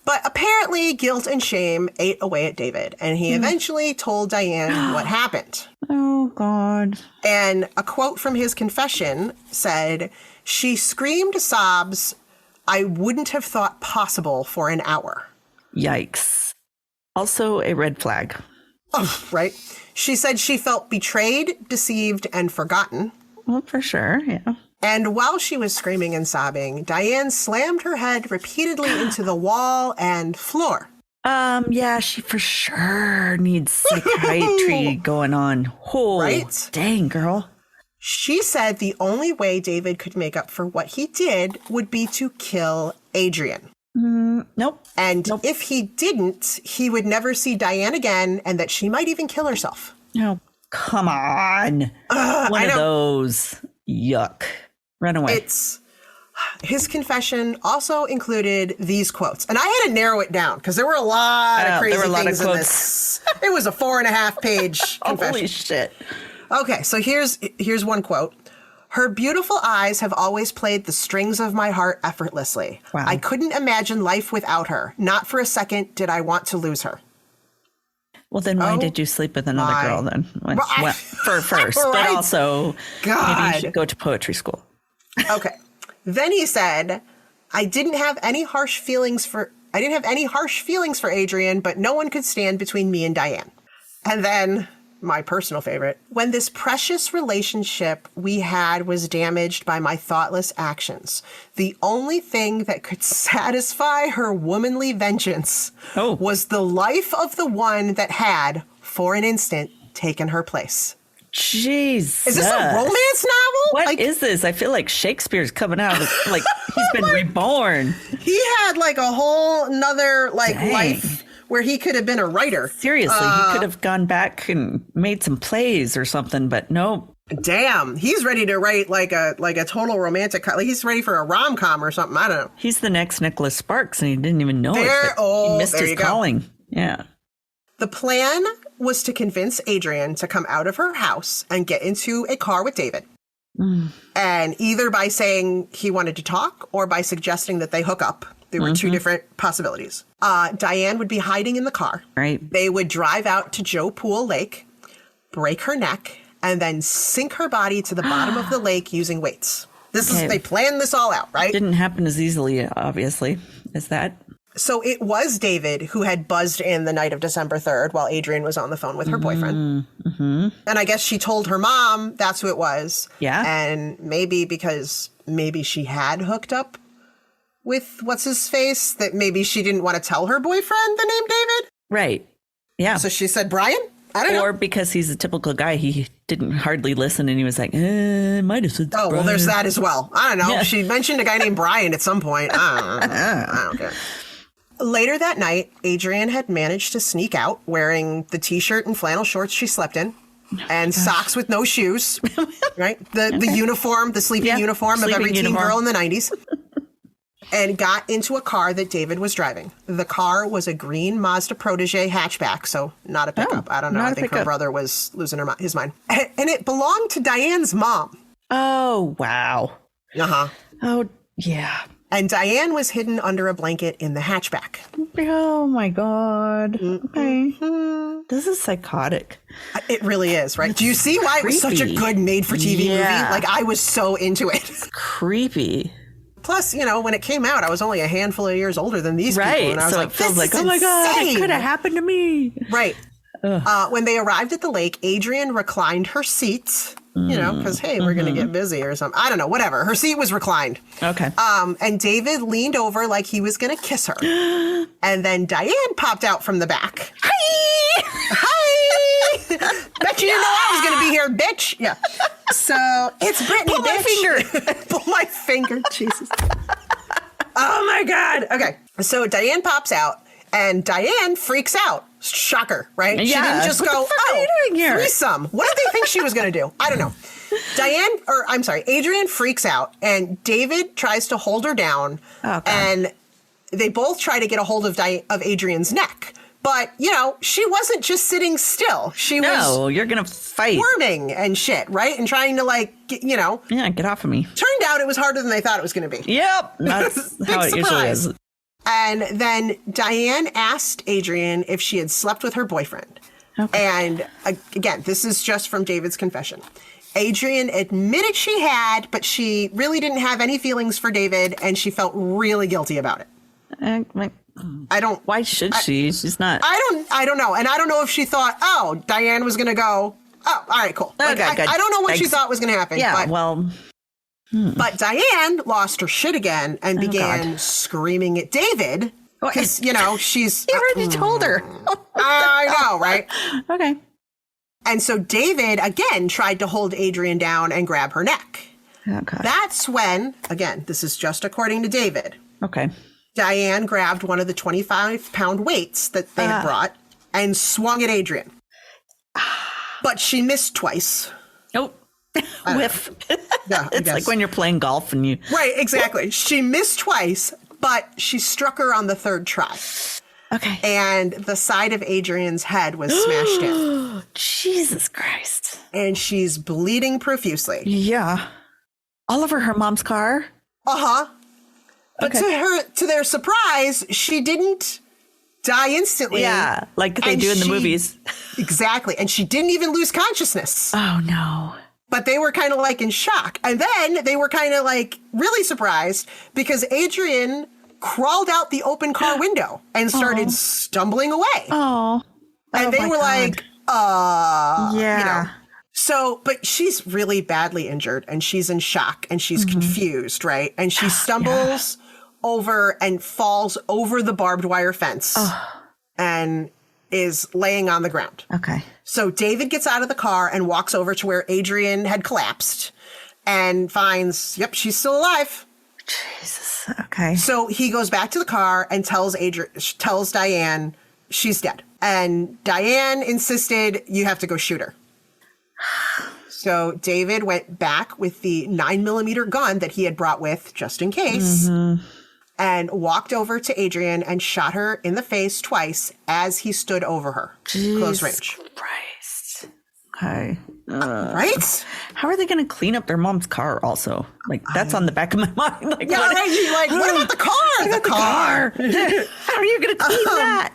[SPEAKER 3] But apparently guilt and shame ate away at David, and he eventually told Diane what happened.
[SPEAKER 2] Oh, God.
[SPEAKER 3] And a quote from his confession said, "She screamed sobs I wouldn't have thought possible for an hour."
[SPEAKER 2] Yikes. Also a red flag.
[SPEAKER 3] Oh, right. She said she felt betrayed, deceived, and forgotten.
[SPEAKER 2] Well, for sure, yeah.
[SPEAKER 3] And while she was screaming and sobbing, Diane slammed her head repeatedly into the wall and floor.
[SPEAKER 2] Yeah, she for sure needs psychiatry going on. Oh,
[SPEAKER 3] right?
[SPEAKER 2] Dang, girl.
[SPEAKER 3] She said the only way David could make up for what he did would be to kill Adrian.
[SPEAKER 2] Nope.
[SPEAKER 3] And if he didn't, he would never see Diane again, and that she might even kill herself.
[SPEAKER 2] No. come on. One of those. Yuck. Run away.
[SPEAKER 3] His confession also included these quotes. And I had to narrow it down because there were a lot of crazy things in this. It was a 4.5 page confession.
[SPEAKER 2] Holy shit.
[SPEAKER 3] Okay, so here's one quote. Her beautiful eyes have always played the strings of my heart effortlessly. Wow. I couldn't imagine life without her. Not for a second did I want to lose her.
[SPEAKER 2] Well, then why did you sleep with another girl then? For first, right. But also maybe you should go to poetry school.
[SPEAKER 3] Okay. Then he said, I didn't have any harsh feelings for Adrian, but no one could stand between me and Diane. And then my personal favorite, when this precious relationship we had was damaged by my thoughtless actions, the only thing that could satisfy her womanly vengeance was the life of the one that had, for an instant, taken her place.
[SPEAKER 2] Jesus.
[SPEAKER 3] Is this a romance novel?
[SPEAKER 2] What is this? I feel like Shakespeare's coming out of he's been reborn. He
[SPEAKER 3] had a whole nother life where he could have been a writer.
[SPEAKER 2] Seriously, he could have gone back and made some plays or something, but nope.
[SPEAKER 3] Damn, he's ready to write a total romantic. He's ready for a rom-com or something. I don't know.
[SPEAKER 2] He's the next Nicholas Sparks, and he didn't even know it. He missed his calling. Yeah.
[SPEAKER 3] The plan was to convince Adrian to come out of her house and get into a car with David. And either by saying he wanted to talk or by suggesting that they hook up. There were two different possibilities. Diane would be hiding in the car.
[SPEAKER 2] Right.
[SPEAKER 3] They would drive out to Joe Pool Lake, break her neck, and then sink her body to the bottom of the lake using weights. They planned this all out, right?
[SPEAKER 2] Didn't happen as easily, obviously, as that.
[SPEAKER 3] So it was David who had buzzed in the night of December 3rd while Adrian was on the phone with her boyfriend. And I guess she told her mom that's who it was.
[SPEAKER 2] Yeah.
[SPEAKER 3] And maybe because she had hooked up with what's-his-face, that maybe she didn't want to tell her boyfriend the name David.
[SPEAKER 2] Right. Yeah.
[SPEAKER 3] So she said, Brian? I don't know.
[SPEAKER 2] Or because he's a typical guy, he didn't hardly listen and he was like, might have said
[SPEAKER 3] Oh,
[SPEAKER 2] Brian.
[SPEAKER 3] Well, there's that as well. I don't know.
[SPEAKER 2] Yeah.
[SPEAKER 3] She mentioned a guy named Brian at some point. I don't care. Later that night, Adrian had managed to sneak out wearing the t-shirt and flannel shorts she slept in and socks with no shoes, right? The uniform, the sleeping uniform of every teen girl in the 90s. And got into a car that David was driving. The car was a green Mazda Protege hatchback, so not a pickup. I don't know. I think her brother was losing his mind. And it belonged to Diane's mom.
[SPEAKER 2] Oh, wow.
[SPEAKER 3] Uh-huh.
[SPEAKER 2] Oh, yeah.
[SPEAKER 3] And Diane was hidden under a blanket in the hatchback.
[SPEAKER 2] Oh, my God. Okay. This is psychotic.
[SPEAKER 3] It really is, right? Do you see why it was such a good made-for-TV movie? I was so into it.
[SPEAKER 2] It's creepy.
[SPEAKER 3] Plus, when it came out, I was only a handful of years older than these people. And I was
[SPEAKER 2] it feels like, oh my God, it could have happened to me.
[SPEAKER 3] Right. When they arrived at the lake, Adrian reclined her seat, because, hey, we're going to get busy or something. I don't know, whatever. Her seat was reclined.
[SPEAKER 2] Okay.
[SPEAKER 3] And David leaned over like he was going to kiss her. And then Diane popped out from the back. Hi! Hi! Bet you didn't know I was going to be here, bitch. Yeah. So it's Brittany,
[SPEAKER 2] Pull my finger.
[SPEAKER 3] Pull my finger. Jesus. Oh, my God. Okay. So Diane pops out, and Diane freaks out. Shocker, right?
[SPEAKER 2] Yeah.
[SPEAKER 3] She didn't just go, threesome. What did they think she was going to do? I don't know. Adrian freaks out, and David tries to hold her down, and they both try to get a hold of Adrian's neck. But, she wasn't just sitting still. She was...
[SPEAKER 2] you're going to fight.
[SPEAKER 3] Squirming and shit, right? And trying to,
[SPEAKER 2] Yeah, get off of me.
[SPEAKER 3] Turned out it was harder than they thought it was going to be.
[SPEAKER 2] Yep. That's how it usually is.
[SPEAKER 3] And then Diane asked Adrian if she had slept with her boyfriend. Okay. And, again, this is just from David's confession. Adrian admitted she had, but she really didn't have any feelings for David, and she felt really guilty about it. I don't.
[SPEAKER 2] Why should she? She's not.
[SPEAKER 3] I don't know. And I don't know if she thought, Diane was going to go, all right, cool. I don't know what she thought was going to happen.
[SPEAKER 2] Yeah,
[SPEAKER 3] But Diane lost her shit again and began screaming at David. Because, she's...
[SPEAKER 2] You already told her.
[SPEAKER 3] I know, right?
[SPEAKER 2] Okay.
[SPEAKER 3] And so David, again, tried to hold Adrian down and grab her neck.
[SPEAKER 2] Oh, God.
[SPEAKER 3] That's when, again, this is just according to David.
[SPEAKER 2] Okay.
[SPEAKER 3] Diane grabbed one of the 25-pound weights that they had brought and swung at Adrian. But she missed twice.
[SPEAKER 2] Nope. Whiff.
[SPEAKER 3] Yeah,
[SPEAKER 2] It's like when you're playing golf and you...
[SPEAKER 3] Right, exactly. She missed twice, but she struck her on the third try.
[SPEAKER 2] Okay.
[SPEAKER 3] And the side of Adrian's head was smashed in.
[SPEAKER 2] Jesus Christ.
[SPEAKER 3] And she's bleeding profusely.
[SPEAKER 2] Yeah. All over her mom's car?
[SPEAKER 3] Uh-huh. But to their surprise, she didn't die instantly.
[SPEAKER 2] Yeah, like they do in the movies.
[SPEAKER 3] Exactly. And she didn't even lose consciousness.
[SPEAKER 2] Oh, no.
[SPEAKER 3] But they were kind of like in shock. And then they were kind of like really surprised because Adrian crawled out the open car window and started stumbling away.
[SPEAKER 2] Oh.
[SPEAKER 3] And they were like,
[SPEAKER 2] yeah.
[SPEAKER 3] You know. So, but she's really badly injured and she's in shock and she's confused, right? And she stumbles over and falls over the barbed wire fence and is laying on the ground.
[SPEAKER 2] Okay.
[SPEAKER 3] So David gets out of the car and walks over to where Adrian had collapsed and finds, yep, she's still alive.
[SPEAKER 2] Jesus. Okay.
[SPEAKER 3] So he goes back to the car and tells Diane she's dead. And Diane insisted you have to go shoot her. So David went back with the 9mm gun that he had brought with just in case and walked over to Adrian and shot her in the face twice as he stood over her. Close range.
[SPEAKER 2] Christ. Okay.
[SPEAKER 3] Right?
[SPEAKER 2] How are they going to clean up their mom's car also? Like, that's on the back of my mind. Like,
[SPEAKER 3] Yeah, right. You're like, what about the car?
[SPEAKER 2] The car. How are you going to clean that?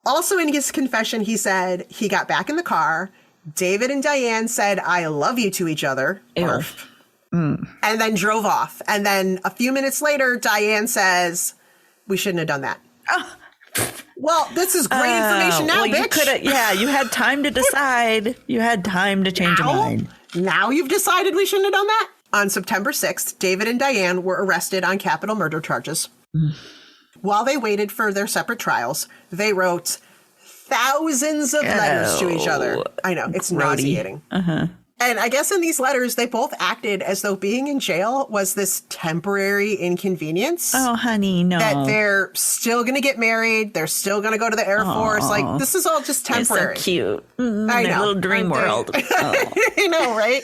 [SPEAKER 3] Also in his confession, he said he got back in the car. David and Diane said, I love you to each other. And then drove off. And then a few minutes later, Diane says, we shouldn't have done that. Well, this is great information now, bitch.
[SPEAKER 2] You had time to decide. You had time to change your mind.
[SPEAKER 3] Now you've decided we shouldn't have done that? On September 6th, David and Diane were arrested on capital murder charges. While they waited for their separate trials, they wrote thousands of letters to each other. I know, it's nauseating. And I guess in these letters, they both acted as though being in jail was this temporary inconvenience.
[SPEAKER 2] Oh, honey, no.
[SPEAKER 3] That they're still going to get married. They're still going to go to the Air Force. Like, this is all just temporary.
[SPEAKER 2] It's so cute.
[SPEAKER 3] I know.
[SPEAKER 2] Little dream world.
[SPEAKER 3] I know, right?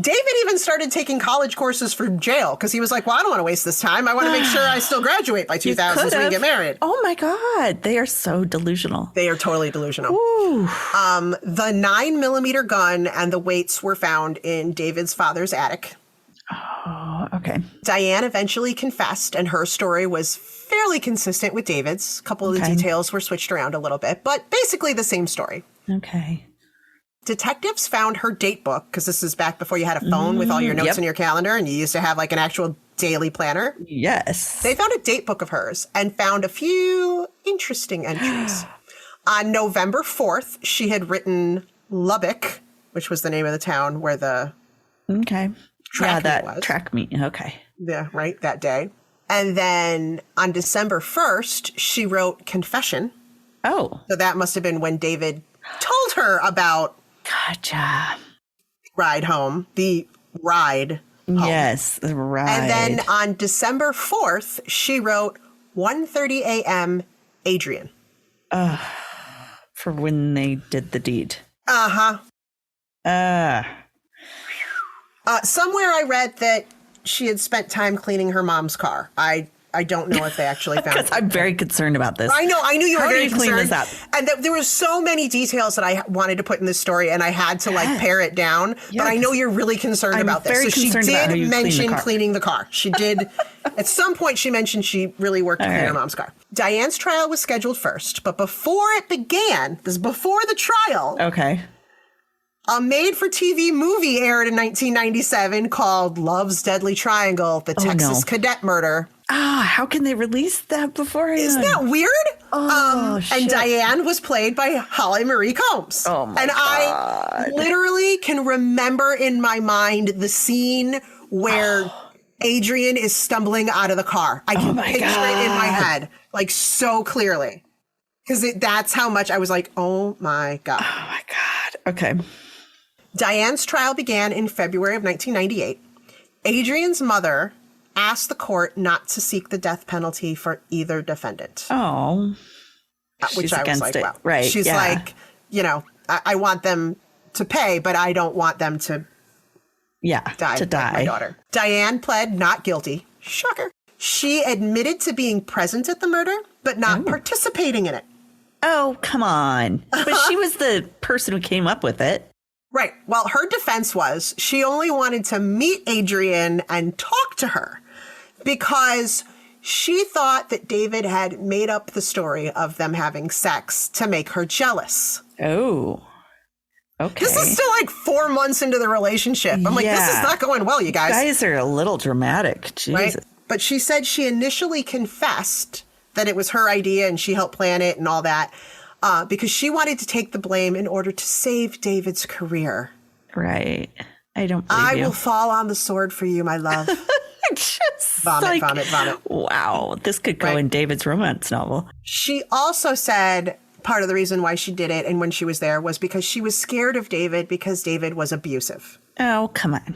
[SPEAKER 3] David even started taking college courses for jail because he was like, well, I don't want to waste this time. I want to make sure I still graduate by 2000 so we can get married.
[SPEAKER 2] Oh, my God. They are so delusional.
[SPEAKER 3] They are totally delusional.
[SPEAKER 2] Ooh.
[SPEAKER 3] The 9mm gun and the weights were found in David's father's attic.
[SPEAKER 2] Oh, okay.
[SPEAKER 3] Diane eventually confessed, and her story was fairly consistent with David's. A couple of the details were switched around a little bit, but basically the same story.
[SPEAKER 2] Okay.
[SPEAKER 3] Detectives found her date book, because this is back before you had a phone with all your notes in your calendar, and you used to have like an actual daily planner.
[SPEAKER 2] Yes.
[SPEAKER 3] They found a date book of hers and found a few interesting entries. On November 4th, she had written Lubbock, which was the name of the town where the track meet was.
[SPEAKER 2] Track meet. Okay.
[SPEAKER 3] Yeah, right, that day. And then on December 1st, she wrote Confession.
[SPEAKER 2] Oh.
[SPEAKER 3] So that must have been when David told her about ride home, the ride home.
[SPEAKER 2] Yes, the ride.
[SPEAKER 3] And then on December 4th, she wrote 1:30 a.m. Adrian.
[SPEAKER 2] For when they did the deed.
[SPEAKER 3] Somewhere I read that she had spent time cleaning her mom's car. I don't know if they actually found it.
[SPEAKER 2] Because I'm very concerned about this.
[SPEAKER 3] I know. I knew you were very concerned.
[SPEAKER 2] How do you clean this up?
[SPEAKER 3] And there were so many details that I wanted to put in this story, and I had to pare it down.
[SPEAKER 2] Yeah,
[SPEAKER 3] but I know you're really concerned about this. So she did mention cleaning the car. She did. At some point, she mentioned she really worked to clean her mom's car. Diane's trial was scheduled first, but before it began, this is before the trial.
[SPEAKER 2] Okay.
[SPEAKER 3] A made-for-TV movie aired in 1997 called Love's Deadly Triangle, The Texas Cadet Murder.
[SPEAKER 2] How can they release that beforehand?
[SPEAKER 3] Isn't that weird?
[SPEAKER 2] Shit.
[SPEAKER 3] And Diane was played by Holly Marie Combs.
[SPEAKER 2] Oh, my
[SPEAKER 3] God.
[SPEAKER 2] I
[SPEAKER 3] literally can remember in my mind the scene where Adrian is stumbling out of the car. I can picture it in my head, like, so clearly. Because that's how much I was like, oh, my God.
[SPEAKER 2] Oh, my God. Okay.
[SPEAKER 3] Diane's trial began in February of 1998. Adrian's mother asked the court not to seek the death penalty for either defendant.
[SPEAKER 2] Oh.
[SPEAKER 3] Which I was like, wow.
[SPEAKER 2] Right.
[SPEAKER 3] She's like, I want them to pay, but I don't want them to die.
[SPEAKER 2] To die.
[SPEAKER 3] Like my daughter. Diane pled not guilty. Shocker. She admitted to being present at the murder, but not participating in it.
[SPEAKER 2] Oh, come on. But she was the person who came up with it.
[SPEAKER 3] Right. Well, her defense was she only wanted to meet Adrian and talk to her because she thought that David had made up the story of them having sex to make her jealous.
[SPEAKER 2] Oh, okay.
[SPEAKER 3] This is still like 4 months into the relationship. I'm like, this is not going well, you guys.
[SPEAKER 2] You guys are a little dramatic. Jesus.
[SPEAKER 3] Right? But she said she initially confessed that it was her idea and she helped plan it and all that because she wanted to take the blame in order to save David's career.
[SPEAKER 2] Right. I don't believe
[SPEAKER 3] I
[SPEAKER 2] you.
[SPEAKER 3] will fall on the sword for you, my love.
[SPEAKER 2] Just
[SPEAKER 3] vomit, vomit, vomit.
[SPEAKER 2] Wow. This could go in David's romance novel.
[SPEAKER 3] She also said part of the reason why she did it and when she was there was because she was scared of David because David was abusive.
[SPEAKER 2] Oh, come on.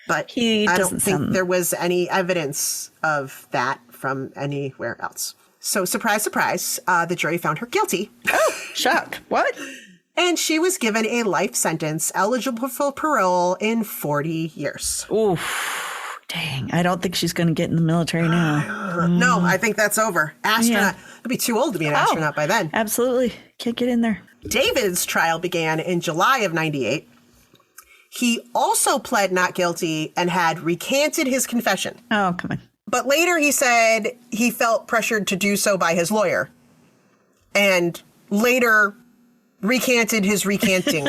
[SPEAKER 3] But I don't think there was any evidence of that from anywhere else. So surprise, surprise, the jury found her guilty.
[SPEAKER 2] Oh, shock. What?
[SPEAKER 3] And she was given a life sentence eligible for parole in 40 years.
[SPEAKER 2] Oof. Dang. I don't think she's going to get in the military now.
[SPEAKER 3] No, I think that's over. Astronaut. I'll be too old to be an astronaut by then.
[SPEAKER 2] Absolutely. Can't get in there.
[SPEAKER 3] David's trial began in July of 98. He also pled not guilty and had recanted his confession.
[SPEAKER 2] Oh, come on.
[SPEAKER 3] But later he said he felt pressured to do so by his lawyer and later recanted his recanting.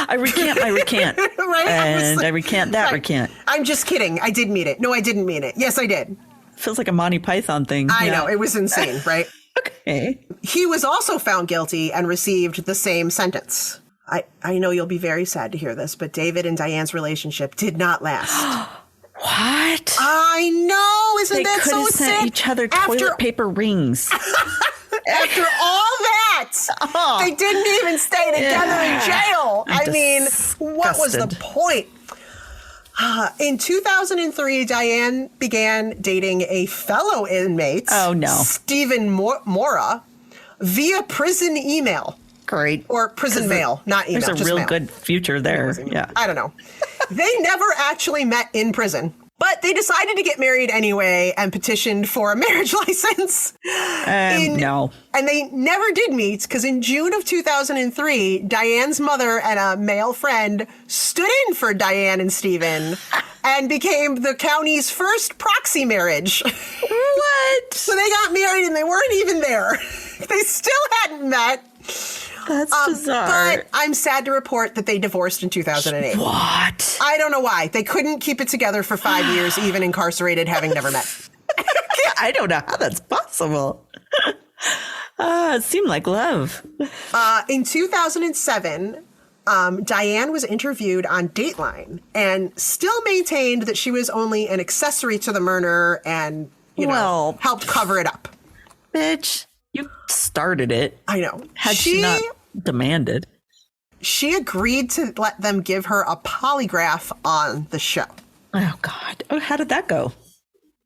[SPEAKER 2] I recant my recant.
[SPEAKER 3] Right?
[SPEAKER 2] And I recant that recant.
[SPEAKER 3] I'm just kidding. I did mean it. No, I didn't mean it. Yes, I did.
[SPEAKER 2] Feels like a Monty Python thing.
[SPEAKER 3] I know. It was insane, right?
[SPEAKER 2] Okay.
[SPEAKER 3] He was also found guilty and received the same sentence. I know you'll be very sad to hear this, but David and Diane's relationship did not last.
[SPEAKER 2] What?
[SPEAKER 3] I know. Isn't that so
[SPEAKER 2] sick? They could have sent each other toilet paper rings.
[SPEAKER 3] After all that, they didn't even stay together in jail. I mean, what was the point? In 2003, Diane began dating a fellow inmate, Stephen Mora, via prison email.
[SPEAKER 2] Great.
[SPEAKER 3] Or prison mail, not email.
[SPEAKER 2] There's a real good future there. Yeah.
[SPEAKER 3] I don't know. They never actually met in prison, but they decided to get married anyway and petitioned for a marriage license.
[SPEAKER 2] No.
[SPEAKER 3] And they never did meet because in June of 2003, Diane's mother and a male friend stood in for Diane and Stephen and became the county's first proxy marriage.
[SPEAKER 2] What?
[SPEAKER 3] So they got married and they weren't even there. They still hadn't met.
[SPEAKER 2] That's bizarre.
[SPEAKER 3] But I'm sad to report that they divorced in 2008.
[SPEAKER 2] What?
[SPEAKER 3] I don't know why. They couldn't keep it together for 5 years, even incarcerated, having never met.
[SPEAKER 2] I don't know how that's possible. It seemed like love.
[SPEAKER 3] In 2007, Diane was interviewed on Dateline and still maintained that she was only an accessory to the murder and, helped cover it up.
[SPEAKER 2] Bitch. You started it.
[SPEAKER 3] I know.
[SPEAKER 2] Had she not demanded.
[SPEAKER 3] She agreed to let them give her a polygraph on the show.
[SPEAKER 2] Oh, God. Oh, how did that go?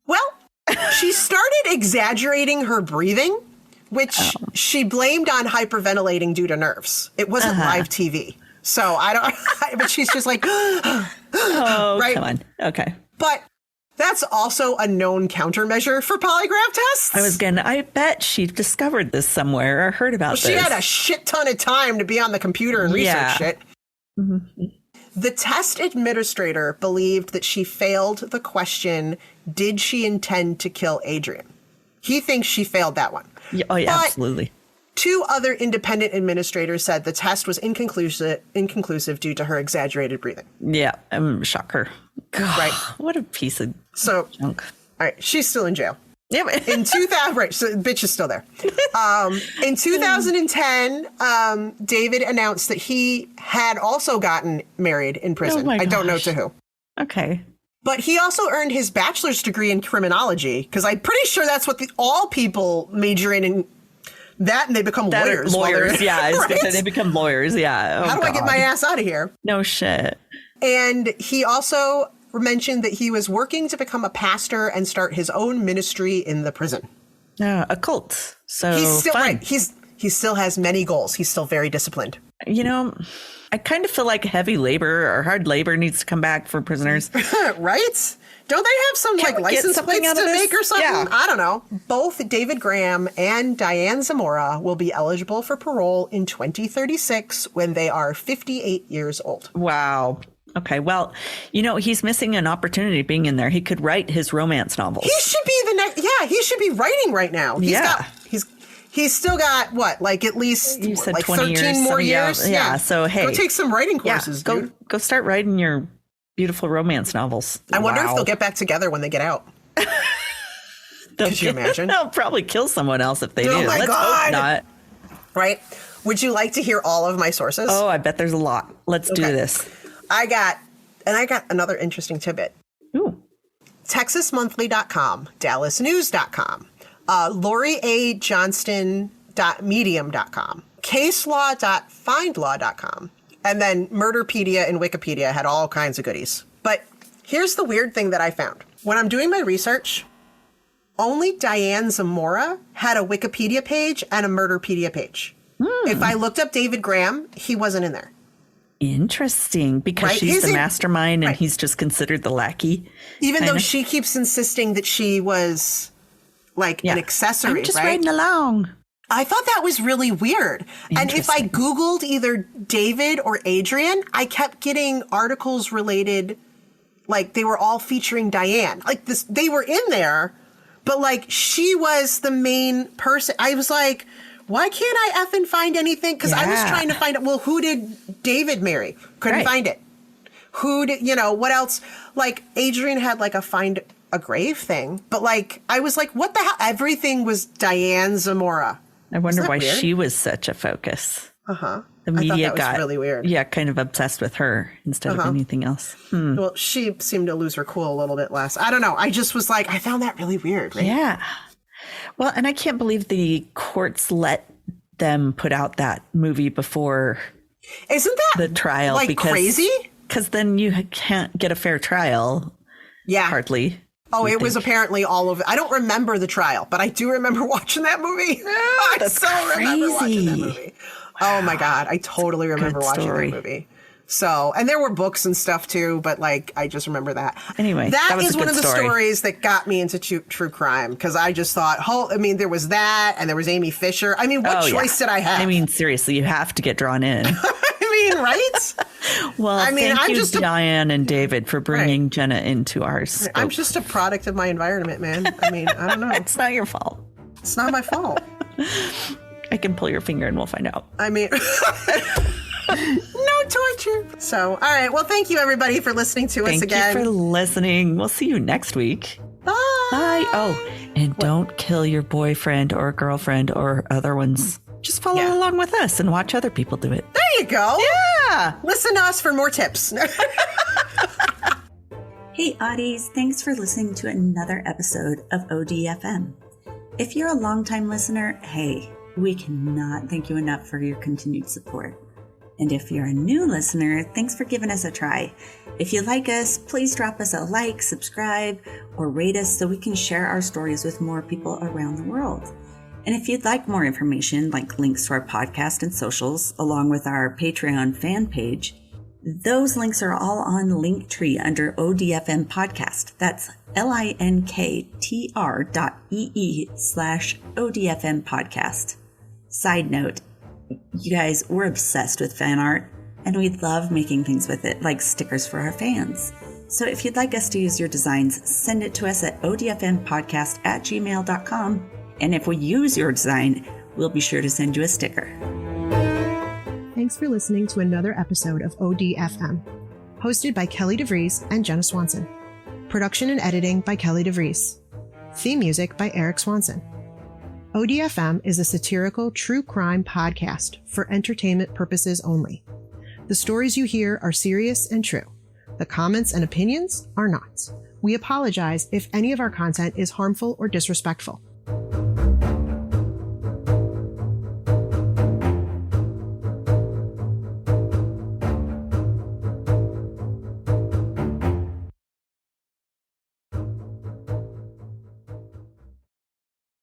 [SPEAKER 3] Well, she started exaggerating her breathing, which she blamed on hyperventilating due to nerves. It wasn't live TV. So I don't, but she's just like,
[SPEAKER 2] oh,
[SPEAKER 3] right?
[SPEAKER 2] Come on. Okay.
[SPEAKER 3] But that's also a known countermeasure for polygraph tests.
[SPEAKER 2] I bet she discovered this somewhere or heard about this.
[SPEAKER 3] She had a shit ton of time to be on the computer and research shit. Mm-hmm. The test administrator believed that she failed the question, did she intend to kill Adrian? He thinks she failed that one.
[SPEAKER 2] Oh, yeah, absolutely.
[SPEAKER 3] 2 other independent administrators said the test was inconclusive due to her exaggerated breathing.
[SPEAKER 2] Yeah, shocker. God, right. What a piece of junk.
[SPEAKER 3] All right, she's still in jail.
[SPEAKER 2] Yeah,
[SPEAKER 3] in 2000, right? So the bitch is still there. In 2010, David announced that he had also gotten married in prison. I don't know to who.
[SPEAKER 2] Okay.
[SPEAKER 3] But he also earned his bachelor's degree in criminology because I'm pretty sure that's what all people major in that, and they become lawyers.
[SPEAKER 2] Lawyers, yeah.
[SPEAKER 3] Right?
[SPEAKER 2] They become lawyers, yeah.
[SPEAKER 3] How do I get my ass out of here?
[SPEAKER 2] No shit.
[SPEAKER 3] And he also mentioned that he was working to become a pastor and start his own ministry in the prison.
[SPEAKER 2] A cult. So
[SPEAKER 3] he's still
[SPEAKER 2] fun.
[SPEAKER 3] Right. He still has many goals. He's still very disciplined.
[SPEAKER 2] I kind of feel like heavy labor or hard labor needs to come back for prisoners.
[SPEAKER 3] Right? Don't they have some license plates to make or something?
[SPEAKER 2] Yeah.
[SPEAKER 3] I don't know. Both David Graham and Diane Zamora will be eligible for parole in 2036 when they are 58 years old.
[SPEAKER 2] Wow. Okay. Well, he's missing an opportunity being in there. He could write his romance novels.
[SPEAKER 3] He should be the next. Yeah, he should be writing right now. He's still got at least
[SPEAKER 2] you said
[SPEAKER 3] 20 13 more years.
[SPEAKER 2] Yeah. So hey,
[SPEAKER 3] go take some writing courses. Dude.
[SPEAKER 2] Go start writing your beautiful romance novels.
[SPEAKER 3] I wonder if they'll get back together when they get out. Could you imagine?
[SPEAKER 2] They'll probably kill someone else if they do.
[SPEAKER 3] Oh my
[SPEAKER 2] Let's
[SPEAKER 3] God.
[SPEAKER 2] hope not.
[SPEAKER 3] Right? Would you like to hear all of my sources?
[SPEAKER 2] Oh, I bet there's a lot. Let's do this.
[SPEAKER 3] I got another interesting tidbit.
[SPEAKER 2] Ooh.
[SPEAKER 3] TexasMonthly.com, DallasNews.com, LoriAJohnston.medium.com, CaseLaw.findlaw.com, and then Murderpedia and Wikipedia had all kinds of goodies. But here's the weird thing that I found. When I'm doing my research, only Diane Zamora had a Wikipedia page and a Murderpedia page. If I looked up David Graham, he wasn't in there.
[SPEAKER 2] Interesting, because she's the mastermind and he's just considered the lackey.
[SPEAKER 3] Even though she keeps insisting that she was an accessory,
[SPEAKER 2] I'm just riding along.
[SPEAKER 3] I thought that was really weird. And if I Googled either David or Adrian, I kept getting articles related, they were all featuring Diane. They were in there, but she was the main person. I was like, why can't I effing find anything? Because I was trying to find out, well, who did David marry? Couldn't find it. Who did, what else? Adrian had a find a grave thing. But I was like, what the hell? Everything was Diane Zamora.
[SPEAKER 2] I wonder why she was such a focus.
[SPEAKER 3] Uh-huh.
[SPEAKER 2] The media
[SPEAKER 3] got really weird.
[SPEAKER 2] Yeah, kind of obsessed with her instead of anything else.
[SPEAKER 3] Well, she seemed to lose her cool a little bit less. I don't know. I just was I found that really weird. Right?
[SPEAKER 2] Yeah. Well, and I can't believe the courts let them put out that movie before
[SPEAKER 3] Isn't that
[SPEAKER 2] the trial.
[SPEAKER 3] Crazy?
[SPEAKER 2] Because then you can't get a fair trial.
[SPEAKER 3] Yeah.
[SPEAKER 2] Hardly.
[SPEAKER 3] Oh, it was apparently all of it. I don't remember the trial, but I do remember watching that movie. I still remember watching that movie. Wow. Oh my God. I totally remember watching that movie. So, and there were books and stuff too, but I just remember that.
[SPEAKER 2] Anyway,
[SPEAKER 3] that is one of the stories that got me into true crime, because I just thought, there was that, and there was Amy Fisher. What choice did I have?
[SPEAKER 2] Seriously, you have to get drawn in.
[SPEAKER 3] Right?
[SPEAKER 2] Well, thank you, Diane and David, for bringing Jenna into our scope.
[SPEAKER 3] I'm just a product of my environment, man. I don't know.
[SPEAKER 2] It's not your fault.
[SPEAKER 3] It's not my fault.
[SPEAKER 2] I can pull your finger and we'll find out.
[SPEAKER 3] No torture. So, all right. Well, thank you, everybody, for listening to us again.
[SPEAKER 2] Thank you for listening. We'll see you next week.
[SPEAKER 3] Bye.
[SPEAKER 2] Bye. Oh, and don't kill your boyfriend or girlfriend or other ones. Just follow along with us and watch other people do it.
[SPEAKER 3] There you go.
[SPEAKER 2] Yeah.
[SPEAKER 3] Listen to us for more tips.
[SPEAKER 4] Hey, Oddies. Thanks for listening to another episode of ODFM. If you're a longtime listener, hey, we cannot thank you enough for your continued support. And if you're a new listener, thanks for giving us a try. If you like us, please drop us a like, subscribe, or rate us so we can share our stories with more people around the world. And if you'd like more information, like links to our podcast and socials, along with our Patreon fan page, those links are all on Linktree under ODFM Podcast. That's linktr.ee/ODFM Podcast. Side note, you guys, we're obsessed with fan art, and we love making things with it, like stickers for our fans. So if you'd like us to use your designs, send it to us at odfmpodcast@gmail.com. And if we use your design, we'll be sure to send you a sticker.
[SPEAKER 5] Thanks for listening to another episode of ODFM, hosted by Kelly DeVries and Jenna Swanson. Production and editing by Kelly DeVries. Theme music by Eric Swanson. ODFM is a satirical true crime podcast for entertainment purposes only. The stories you hear are serious and true. The comments and opinions are not. We apologize if any of our content is harmful or disrespectful.